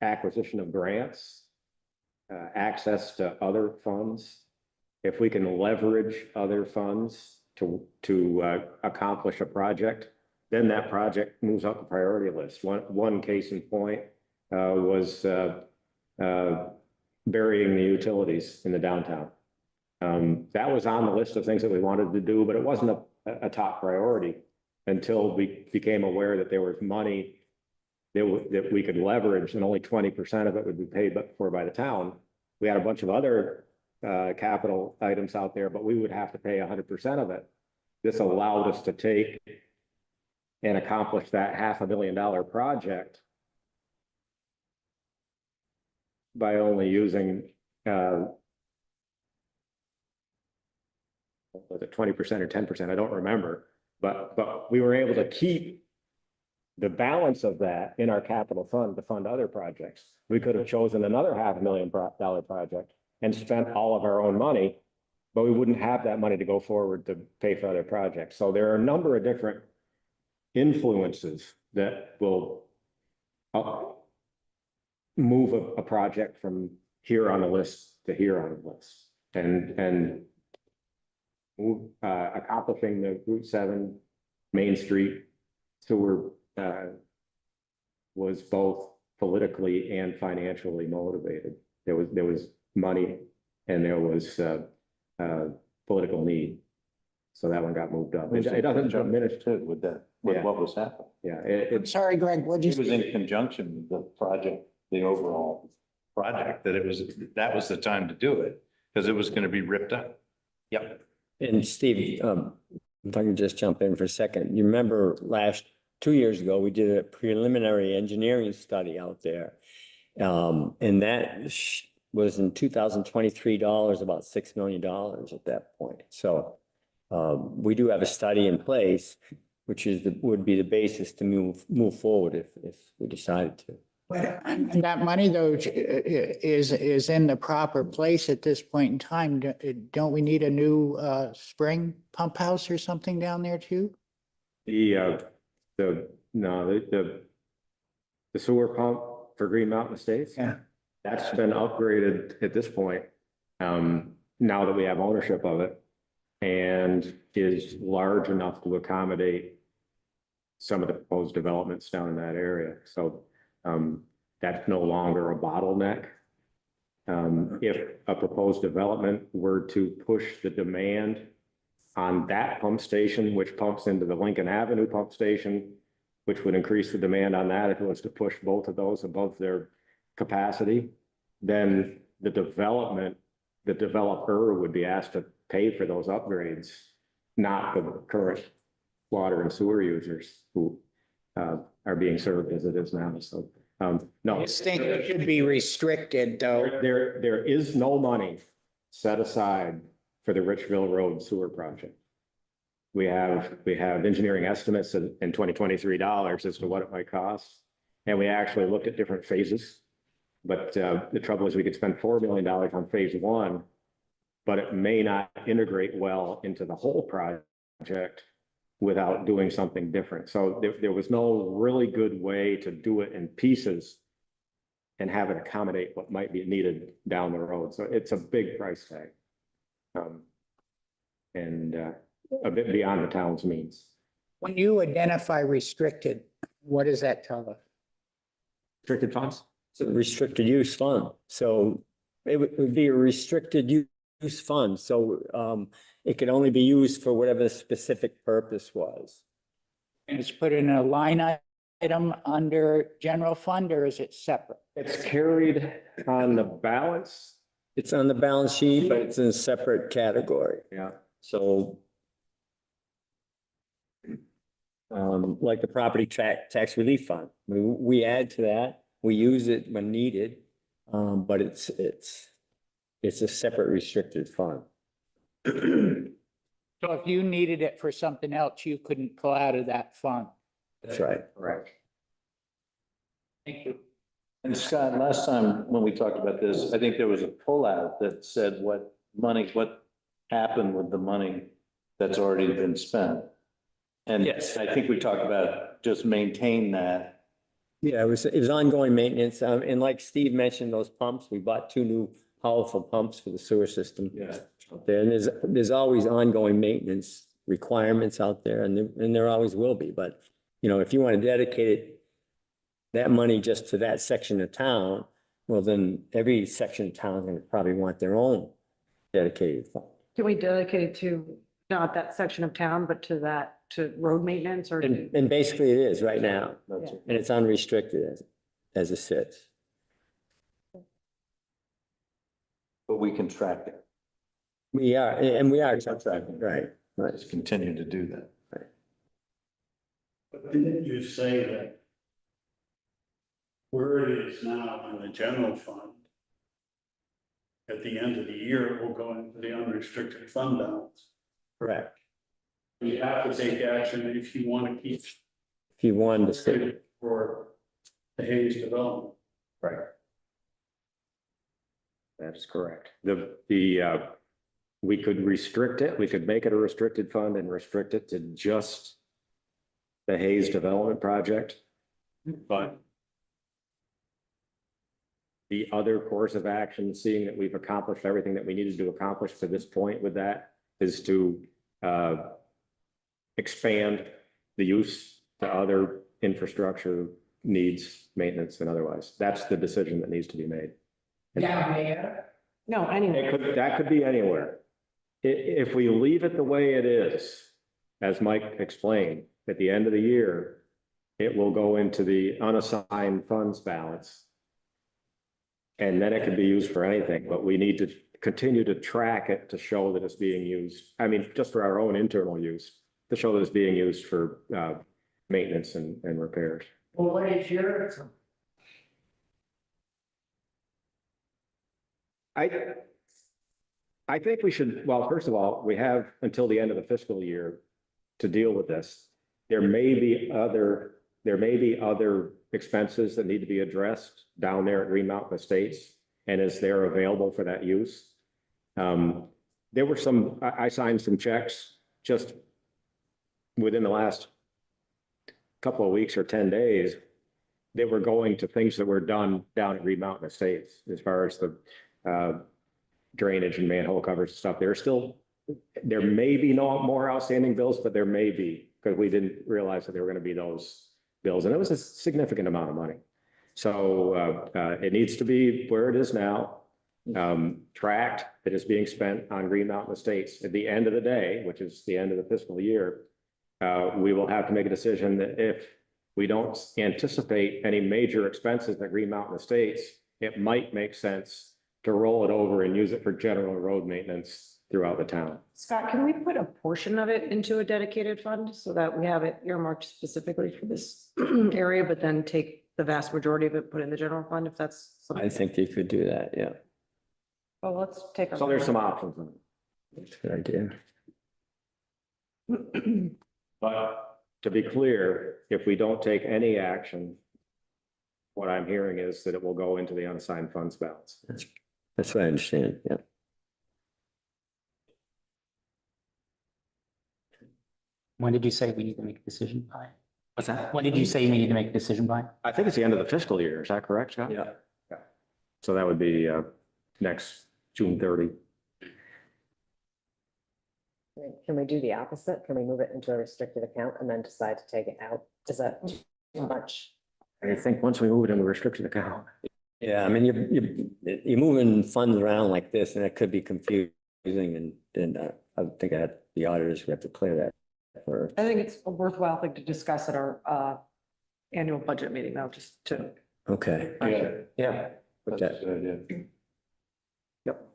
acquisition of grants, access to other funds. If we can leverage other funds to accomplish a project, then that project moves up the priority list. One case in point was burying the utilities in the downtown. That was on the list of things that we wanted to do, but it wasn't a top priority until we became aware that there was money that we could leverage, and only 20% of it would be paid for by the town. We had a bunch of other capital items out there, but we would have to pay 100% of it. This allowed us to take and accomplish that $500,000 project by only using was it 20% or 10%? I don't remember, but we were able to keep the balance of that in our capital fund to fund other projects. We could have chosen another $500,000 project and spent all of our own money, but we wouldn't have that money to go forward to pay for other projects. So there are a number of different influences that will move a project from here on the list to here on the list, and accomplishing the Route 7 Main Street sewer was both politically and financially motivated. There was money and there was, political need. So that one got moved up. It doesn't diminish too with that, with Yeah. what was happening. Yeah, I'm sorry, Greg, what'd you It was say? in conjunction with the project, the overall project, that was the time to do it, because it was going to be ripped up. Yep. And Steve, if I can just jump in for a second, you remember 2 years ago, we did a preliminary engineering study out there. And that was in 2023 dollars, about $6 million at that point. So we do have a study in place, which would be the basis to move forward if we decided to. And that money though is in the proper place at this point in time. Don't we need a new spring pump house or something down there too? the sewer pump for Green Mountain Estates. Yeah. That's been upgraded at this point, now that we have ownership of it, and is large enough to accommodate some of the proposed developments down in that area. So that's no longer a bottleneck. If a proposed development were to push the demand on that pump station, which pumps into the Lincoln Avenue pump station, which would increase the demand on that if it was to push both of those above their capacity, then the developer would be asked to pay for those upgrades, not the current water and sewer users who are being served as it is now. So, no. I just think it should be restricted though. There is no money set aside for the Richville Road sewer project. We have engineering estimates in 2023 dollars as to what it might cost. And we actually looked at different phases. But the trouble is we could spend $4 million on phase one, but it may not integrate well into the whole project without doing something different. So there was no really good way to do it in pieces and have it accommodate what might be needed down the road. So it's a big price tag. And a bit beyond the town's means. When you identify restricted, what does that tell us? Restricted funds? It's a restricted use fund. So it would be a restricted use fund. So it could only be used for whatever the specific purpose was. And it's put in a line item under general fund, or is it separate? It's carried on the balance. It's on the balance sheet, but it's in a separate category. Yeah. So like the property tax relief fund, we add to that, we use it when needed, but it's a separate restricted fund. So if you needed it for something else, you couldn't pull out of that fund. That's right. Correct. Thank you. And Scott, last time when we talked about this, I think there was a pullout that said what happened with the money that's already been spent. And Yes. I think we talked about just maintain that. Yeah, it was ongoing maintenance. And like Steve mentioned, those pumps, we bought 2 new powerful pumps for the sewer system. Yeah. Out there, and there's always ongoing maintenance requirements out there, and there always will be. But, you know, if you want to dedicate that money just to that section of town, well, then every section of town is going to probably want their own dedicated fund. Can we dedicate it to not that section of town, but to road maintenance or? And basically it is right now, Yeah. and it's unrestricted as it sits. But we can track it. We are, and we are tracking, right, right. Let's continue to do that. But didn't you say that where it is now in the general fund, at the end of the year, it will go into the unrestricted fund balance? Correct. You have to take action if you want to keep If you wanted to say, it for the Hayes development. Right. That's correct. We could restrict it. We could make it a restricted fund and restrict it to just the Hayes development project. But the other course of action, seeing that we've accomplished everything that we needed to accomplish to this point with that, is to expand the use to other infrastructure needs, maintenance and otherwise. That's the decision that needs to be made. Down there. No, anyway. That could be anywhere. If we leave it the way it is, as Mike explained, at the end of the year, it will go into the unassigned funds balance. And then it can be used for anything, but we need to continue to track it to show that it's being used. I mean, just for our own internal use, to show that it's being used for maintenance and repairs. Well, what is your? I think we should, well, first of all, we have until the end of the fiscal year to deal with this. There may be other expenses that need to be addressed down there at Green Mountain Estates, and is there available for that use? There were some, I signed some checks just within the last couple of weeks or 10 days. They were going to things that were done down at Green Mountain Estates as far as the drainage and manhole covers and stuff. There may be no more outstanding bills, but there may be, because we didn't realize that there were going to be those bills, and it was a significant amount of money. So it needs to be where it is now, tracked, that is being spent on Green Mountain Estates. At the end of the day, which is the end of the fiscal year, we will have to make a decision that if we don't anticipate any major expenses at Green Mountain Estates, it might make sense to roll it over and use it for general road maintenance throughout the town. Scott, can we put a portion of it into a dedicated fund so that we have it earmarked specifically for this area, but then take the vast majority of it, put in the general fund, if that's I something? think you could do that, yeah. Well, let's take. a So there's look. some options. That's a good idea. But to be clear, if we don't take any action, what I'm hearing is that it will go into the unassigned funds balance. That's what I understand, yeah. When did you say we need to make a decision by? What's that? When did you say we need to make a decision by? I think it's the end of the fiscal year. Is that correct, Scott? Yeah. So that would be next June 30. Can we do the opposite? Can we move it into a restricted account and then decide to take it out? Is that too much? I think once we move it into a restricted account. Yeah, I mean, you're moving funds around like this, and it could be confusing, and I would think that the auditors would have to clear that for. I think it's a worthwhile thing to discuss at our annual budget meeting, though, just to. Okay. Yeah. Put that. Yep.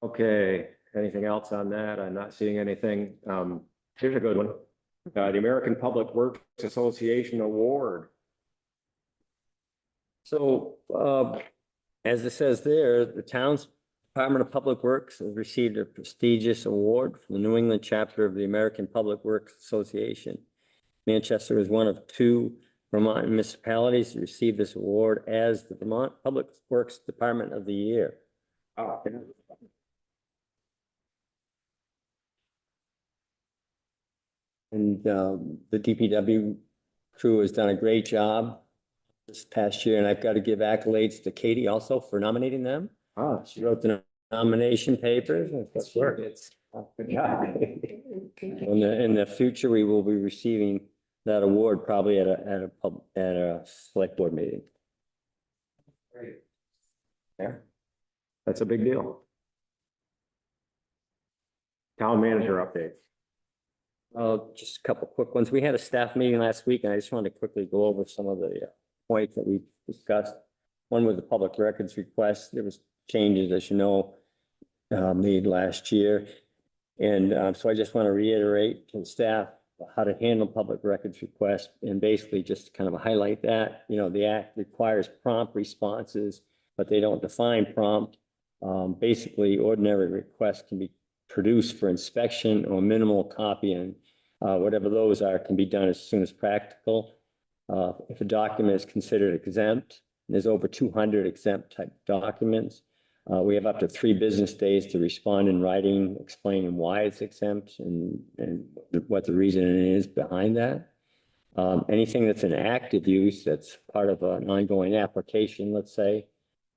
Okay, anything else on that? I'm not seeing anything. Here's a good one. The American Public Works Association Award. So, as it says there, the town's Department of Public Works has received a prestigious award from the New England chapter of the American Public Works Association. Manchester is one of 2 Vermont municipalities to receive this award as the Vermont Public Works Department of the Year. Oh, yeah. And the DPW crew has done a great job this past year, and I've got to give accolades to Katie also for nominating them. Oh, She wrote the nomination papers. And That's work. It's, good job. in the future, we will be receiving that award probably at a select board meeting. Yeah. That's a big deal. Town manager update. Just a couple quick ones. We had a staff meeting last week, and I just wanted to quickly go over some of the points that we discussed. One was the public records request. There was changes, as you know, made last year. And so I just want to reiterate to the staff how to handle public records requests, and basically just kind of highlight that, the act requires prompt responses, but they don't define prompt. Basically, ordinary requests can be produced for inspection or minimal copying. Whatever those are can be done as soon as practical. If a document is considered exempt, and there's over 200 exempt type documents, we have up to 3 business days to respond in writing, explaining why it's exempt and what the reason is behind that. Anything that's an active use, that's part of an ongoing application, let's say,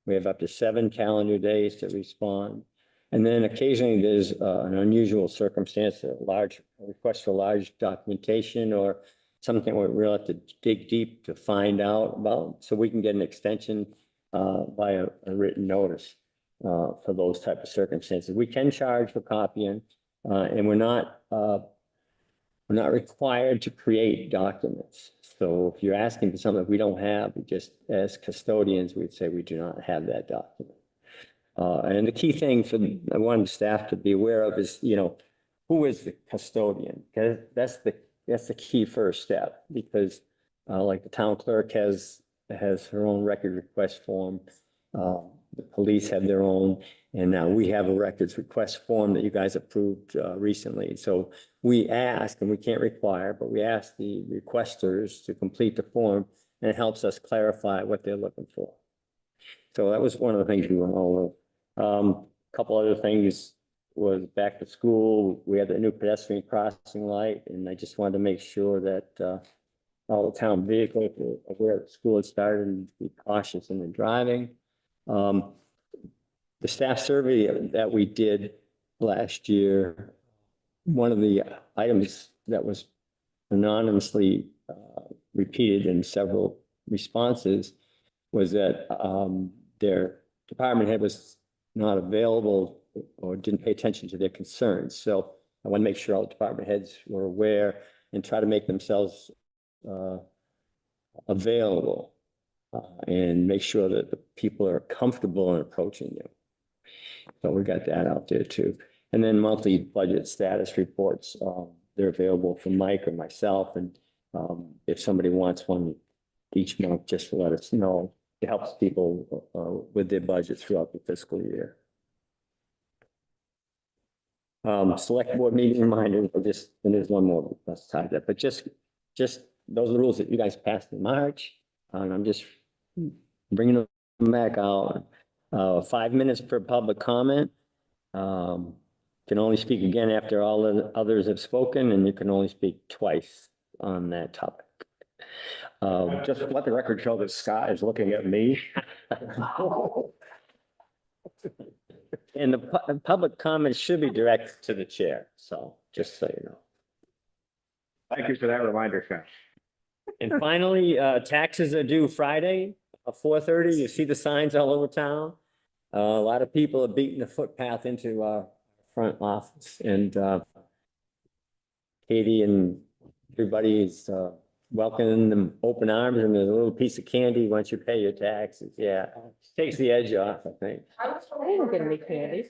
we have up to 7 calendar days to respond. And then occasionally there's an unusual circumstance, a large request for large documentation or something where we'll have to dig deep to find out about. So we can get an extension by a written notice for those type of circumstances. We can charge for copying, and we're not required to create documents. So if you're asking for something we don't have, we just, as custodians, we'd say we do not have that document. And the key thing I wanted staff to be aware of is, who is the custodian? Because that's the key first step, because like the town clerk has her own record request form. The police have their own, and now we have a records request form that you guys approved recently. So we ask, and we can't require, but we ask the requesters to complete the form, and it helps us clarify what they're looking for. So that was one of the things we went over. Couple other things was back to school. We had the new pedestrian crossing light, and I just wanted to make sure that all the town vehicles were aware that school had started and be cautious in the driving. The staff survey that we did last year, one of the items that was anonymously repeated in several responses was that their department head was not available or didn't pay attention to their concerns. So I want to make sure all the department heads were aware and try to make themselves available and make sure that the people are comfortable in approaching you. So we got that out there too. And then monthly budget status reports, they're available from Mike or myself. And if somebody wants one each month, just to let us know. It helps people with their budget throughout the fiscal year. Select board meeting reminders, and there's one more that's tied up, but just those are the rules that you guys passed in March. And I'm just bringing them back out. 5 minutes per public comment. Can only speak again after all the others have spoken, and you can only speak twice on that topic. Just let the record show that Scott is looking at me. And the public comments should be directed to the chair, so just so you know. Thank you for that reminder, Scott. And finally, taxes are due Friday, 4:30. You see the signs all over town. A lot of people are beating the footpath into our front office, and Katie and everybody is welcoming them open arms, and there's a little piece of candy once you pay your taxes. Yeah, takes the edge off, I think. They didn't get any candy.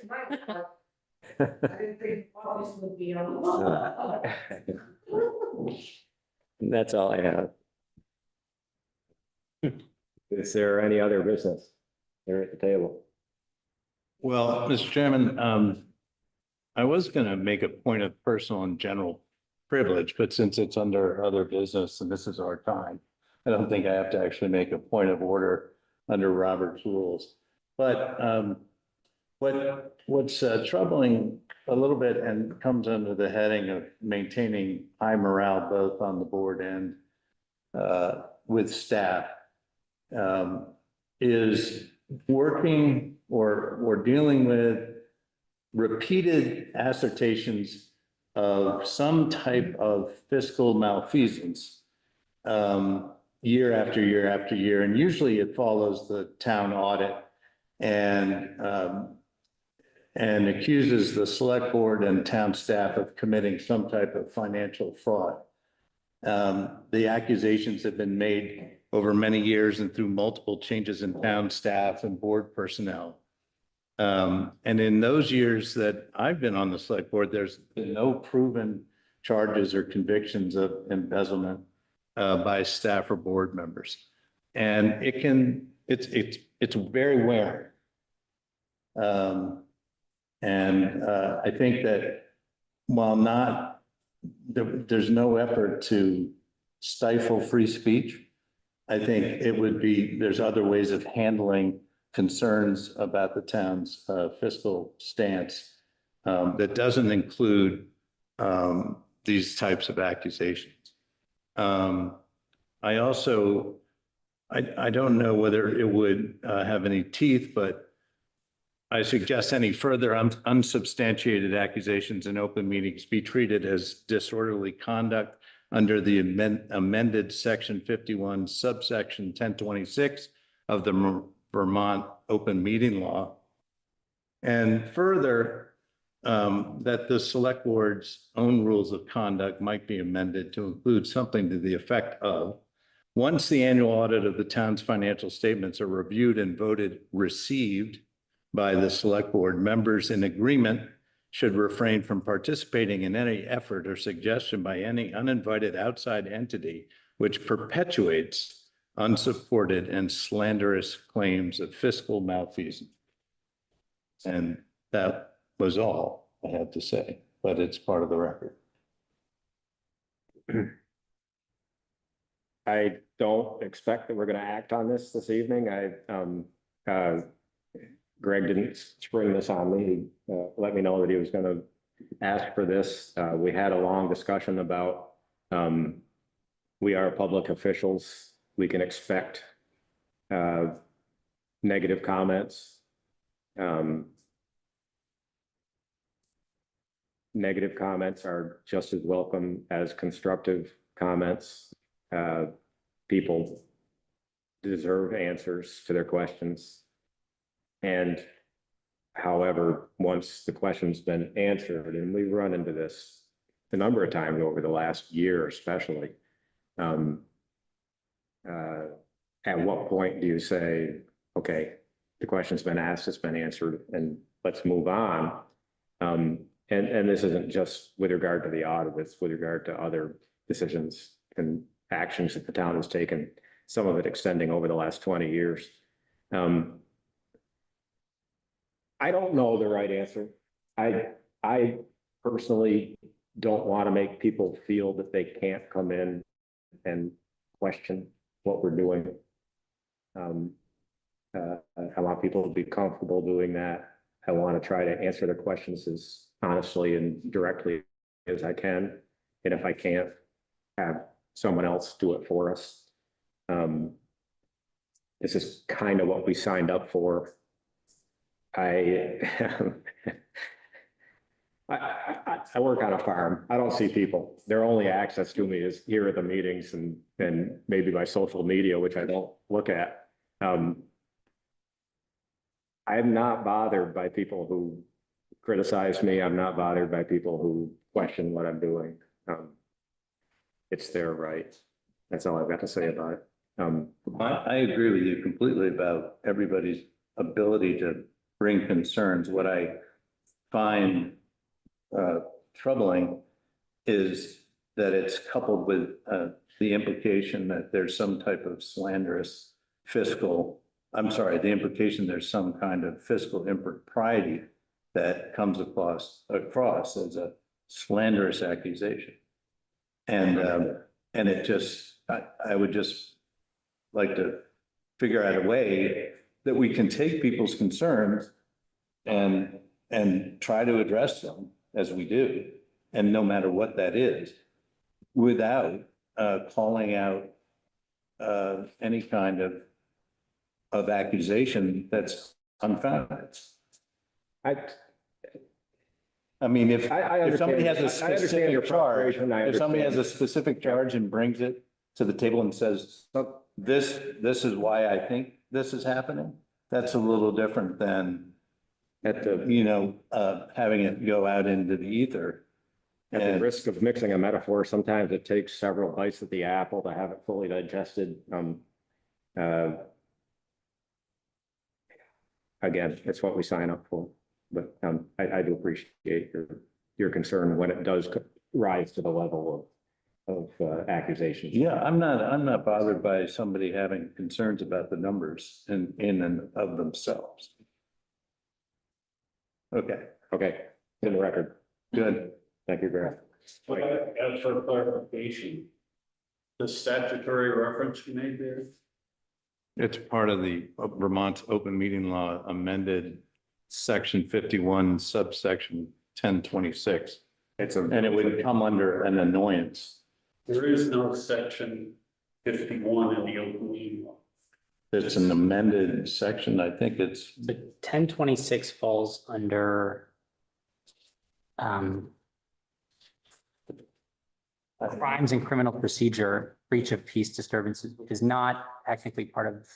That's all I have. Is there any other business here at the table? Well, Mr. Chairman, I was going to make a point of personal and general privilege, but since it's under other business and this is our time, I don't think I have to actually make a point of order under Robert's rules. But what's troubling a little bit and comes under the heading of maintaining high morale, both on the board and with staff, is working or dealing with repeated assertions of some type of fiscal malfeasance year after year after year. And usually it follows the town audit and accuses the select board and town staff of committing some type of financial fraud. The accusations have been made over many years and through multiple changes in town staff and board personnel. And in those years that I've been on the select board, there's been no proven charges or convictions of embezzlement by staff or board members. And it's very wearing. I think that while there's no effort to stifle free speech, I think there's other ways of handling concerns about the town's fiscal stance that doesn't include these types of accusations. I don't know whether it would have any teeth, but I suggest any further unsubstantiated accusations in open meetings be treated as disorderly conduct under the amended section 51 subsection 1026 of the Vermont open meeting law. And further, that the select board's own rules of conduct might be amended to include something to the effect of, once the annual audit of the town's financial statements are reviewed and voted received by the select board, members in agreement should refrain from participating in any effort or suggestion by any uninvited outside entity which perpetuates unsupported and slanderous claims of fiscal malfeasance. And that was all I had to say, but it's part of the record. I don't expect that we're going to act on this evening. Greg didn't spring this on me. He let me know that he was going to ask for this. We had a long discussion about we are public officials. We can expect negative comments. Negative comments are just as welcome as constructive comments. People deserve answers to their questions. And however, once the question's been answered, and we've run into this a number of times over the last year, especially, at what point do you say, okay, the question's been asked, it's been answered, and let's move on? And this isn't just with regard to the audit, it's with regard to other decisions and actions that the town has taken, some of it extending over the last 20 years. I don't know the right answer. I personally don't want to make people feel that they can't come in and question what we're doing. I want people to be comfortable doing that. I want to try to answer their questions as honestly and directly as I can. And if I can't, have someone else do it for us. This is kind of what we signed up for. I work on a farm. I don't see people. Their only access to me is here at the meetings and maybe my social media, which I don't look at. I'm not bothered by people who criticize me. I'm not bothered by people who question what I'm doing. It's their right. That's all I've got to say about it. I agree with you completely about everybody's ability to bring concerns. What I find troubling is that it's coupled with the implication that there's some type of slanderous fiscal, the implication there's some kind of fiscal impropriety that comes across as a slanderous accusation. And it just, I would just like to figure out a way that we can take people's concerns and try to address them as we do, and no matter what that is, without calling out any kind of accusation that's unfounded. I mean, if somebody has a specific charge, if somebody has a specific charge and brings it to the table and says, this is why I think this is happening, that's a little different than having it go out into the ether. At the risk of mixing a metaphor, sometimes it takes several bites at the apple to have it fully digested. Again, it's what we sign up for, but I do appreciate your concern when it does rise to the level of accusation. Yeah, I'm not bothered by somebody having concerns about the numbers in and of themselves. Okay, in the record. Good. Thank you, Greg. As for clarification, the statutory reference you made there? It's part of the Vermont's open meeting law amended section 51 subsection 1026. And it would come under an annoyance. There is no section 51 in the open meeting law. It's an amended section. I think it's. But 1026 falls under crimes and criminal procedure, breach of peace disturbances, which is not technically part of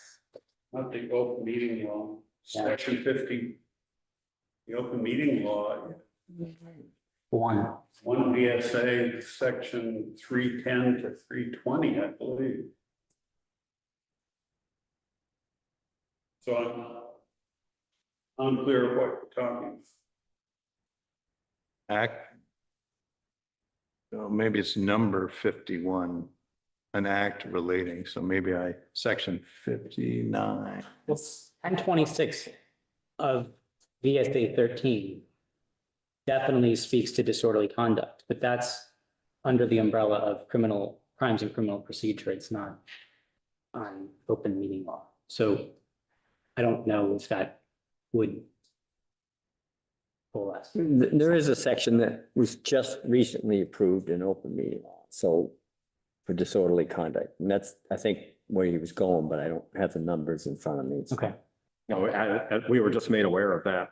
not the open meeting law, section 50. The open meeting law, One. one VSA, section 310 to 320, I believe. So I'm unclear what you're talking. Act. So maybe it's number 51, an act relating, so maybe section 59. Well, 1026 of VSA 13 definitely speaks to disorderly conduct, but that's under the umbrella of criminal crimes and criminal procedure. It's not on open meeting law. So I don't know if that would pull us. There is a section that was just recently approved in open meeting law, so for disorderly conduct. And that's, I think, where he was going, but I don't have the numbers in front of me. Okay. No, we were just made aware of that,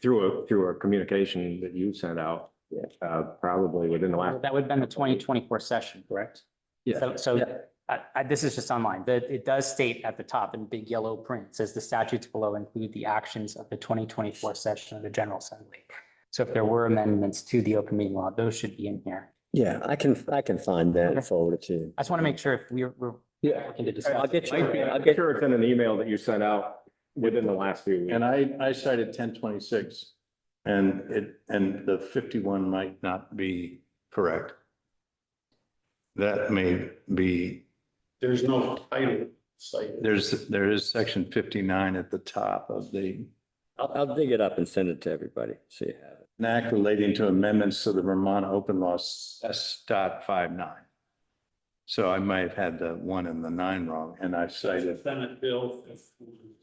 through a communication that you sent out. Yeah. Probably within the last. That would have been the 2024 session, correct? Yeah. So this is just online, but it does state at the top in big yellow print, it says the statutes below include the actions of the 2024 session of the General Assembly. So if there were amendments to the open meeting law, those should be in here. Yeah, I can find that and forward it to you. I just want to make sure if we're looking to discuss. I'll get you, I'll I'm get, sure it's in an email that you sent out within the last few weeks. And I cited 1026, and the 51 might not be correct. That may be, There's no title cited. there is section 59 at the top of the, I'll dig it up and send it to everybody, so you have it. an act relating to amendments to the Vermont Open Law S.59. So I might have had the 1 and the 9 wrong, and I cited Senate Bill.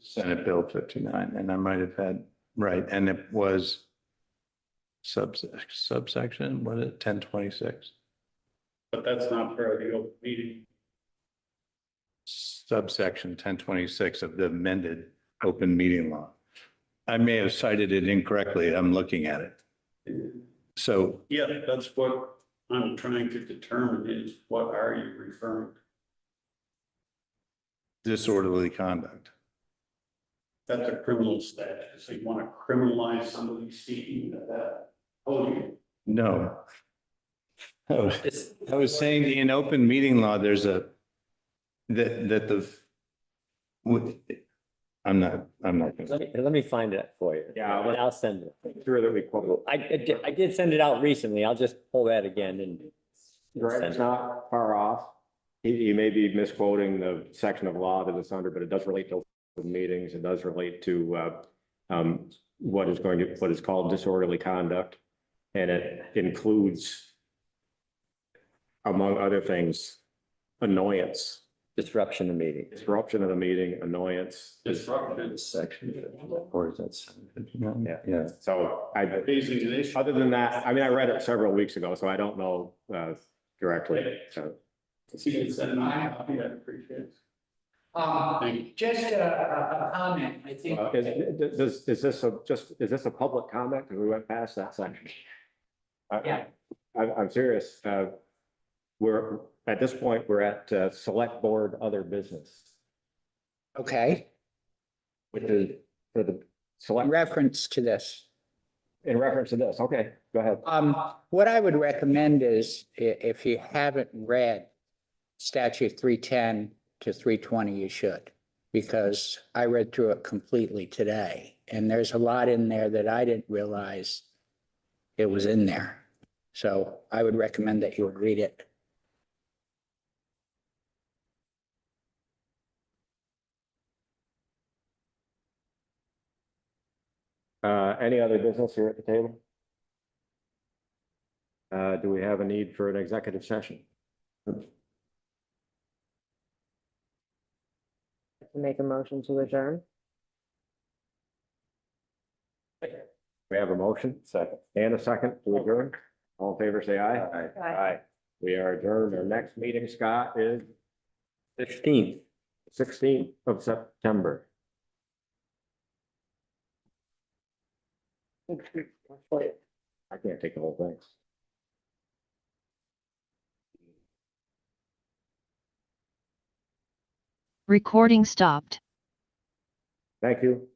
Senate Bill 59, and I might have had, right, and it was subsection, what is it, 1026? But that's not part of the open meeting. Subsection 1026 of the amended open meeting law. I may have cited it incorrectly. I'm looking at it. So Yeah, that's what I'm trying to determine is what are you referring to? disorderly conduct. That's a criminal statute. So you want to criminalize somebody speaking at that podium. No. I was saying in open meeting law, there's I'm not. Let me find it for you. Yeah, And I'll send it. Sure that we quote. I did send it out recently. I'll just pull that again and. Greg's not far off. He may be misquoting the section of law that it's under, but it does relate to open meetings. It does relate to what is called disorderly conduct. And it includes, among other things, annoyance, Disruption of meeting. disruption of the meeting, annoyance. Disruption. Section, or is that? Yeah. So Raising an issue. other than that, I mean, I read it several weeks ago, so I don't know directly. So If you can send my copy, I'd appreciate it. Thank you. Just a comment, I think. is this a public comment? Because we went past that section. Yeah. I'm serious. We're, at this point, we're at select board other business, Okay, which is for the in select, reference to this. in reference to this. Okay, go ahead. What I would recommend is if you haven't read statute 310 to 320, you should. Because I read through it completely today and there's a lot in there that I didn't realize it was in there. So I would recommend that you would read it. Any other business here at the table? Do we have a need for an executive session? Make a motion to adjourn. We have a motion, second, and a second to adjourn. All in favor, say aye. Aye. We are adjourned. Our next meeting, Scott, is 15th. 16th of September. I can't take the whole thing. Recording stopped. Thank you.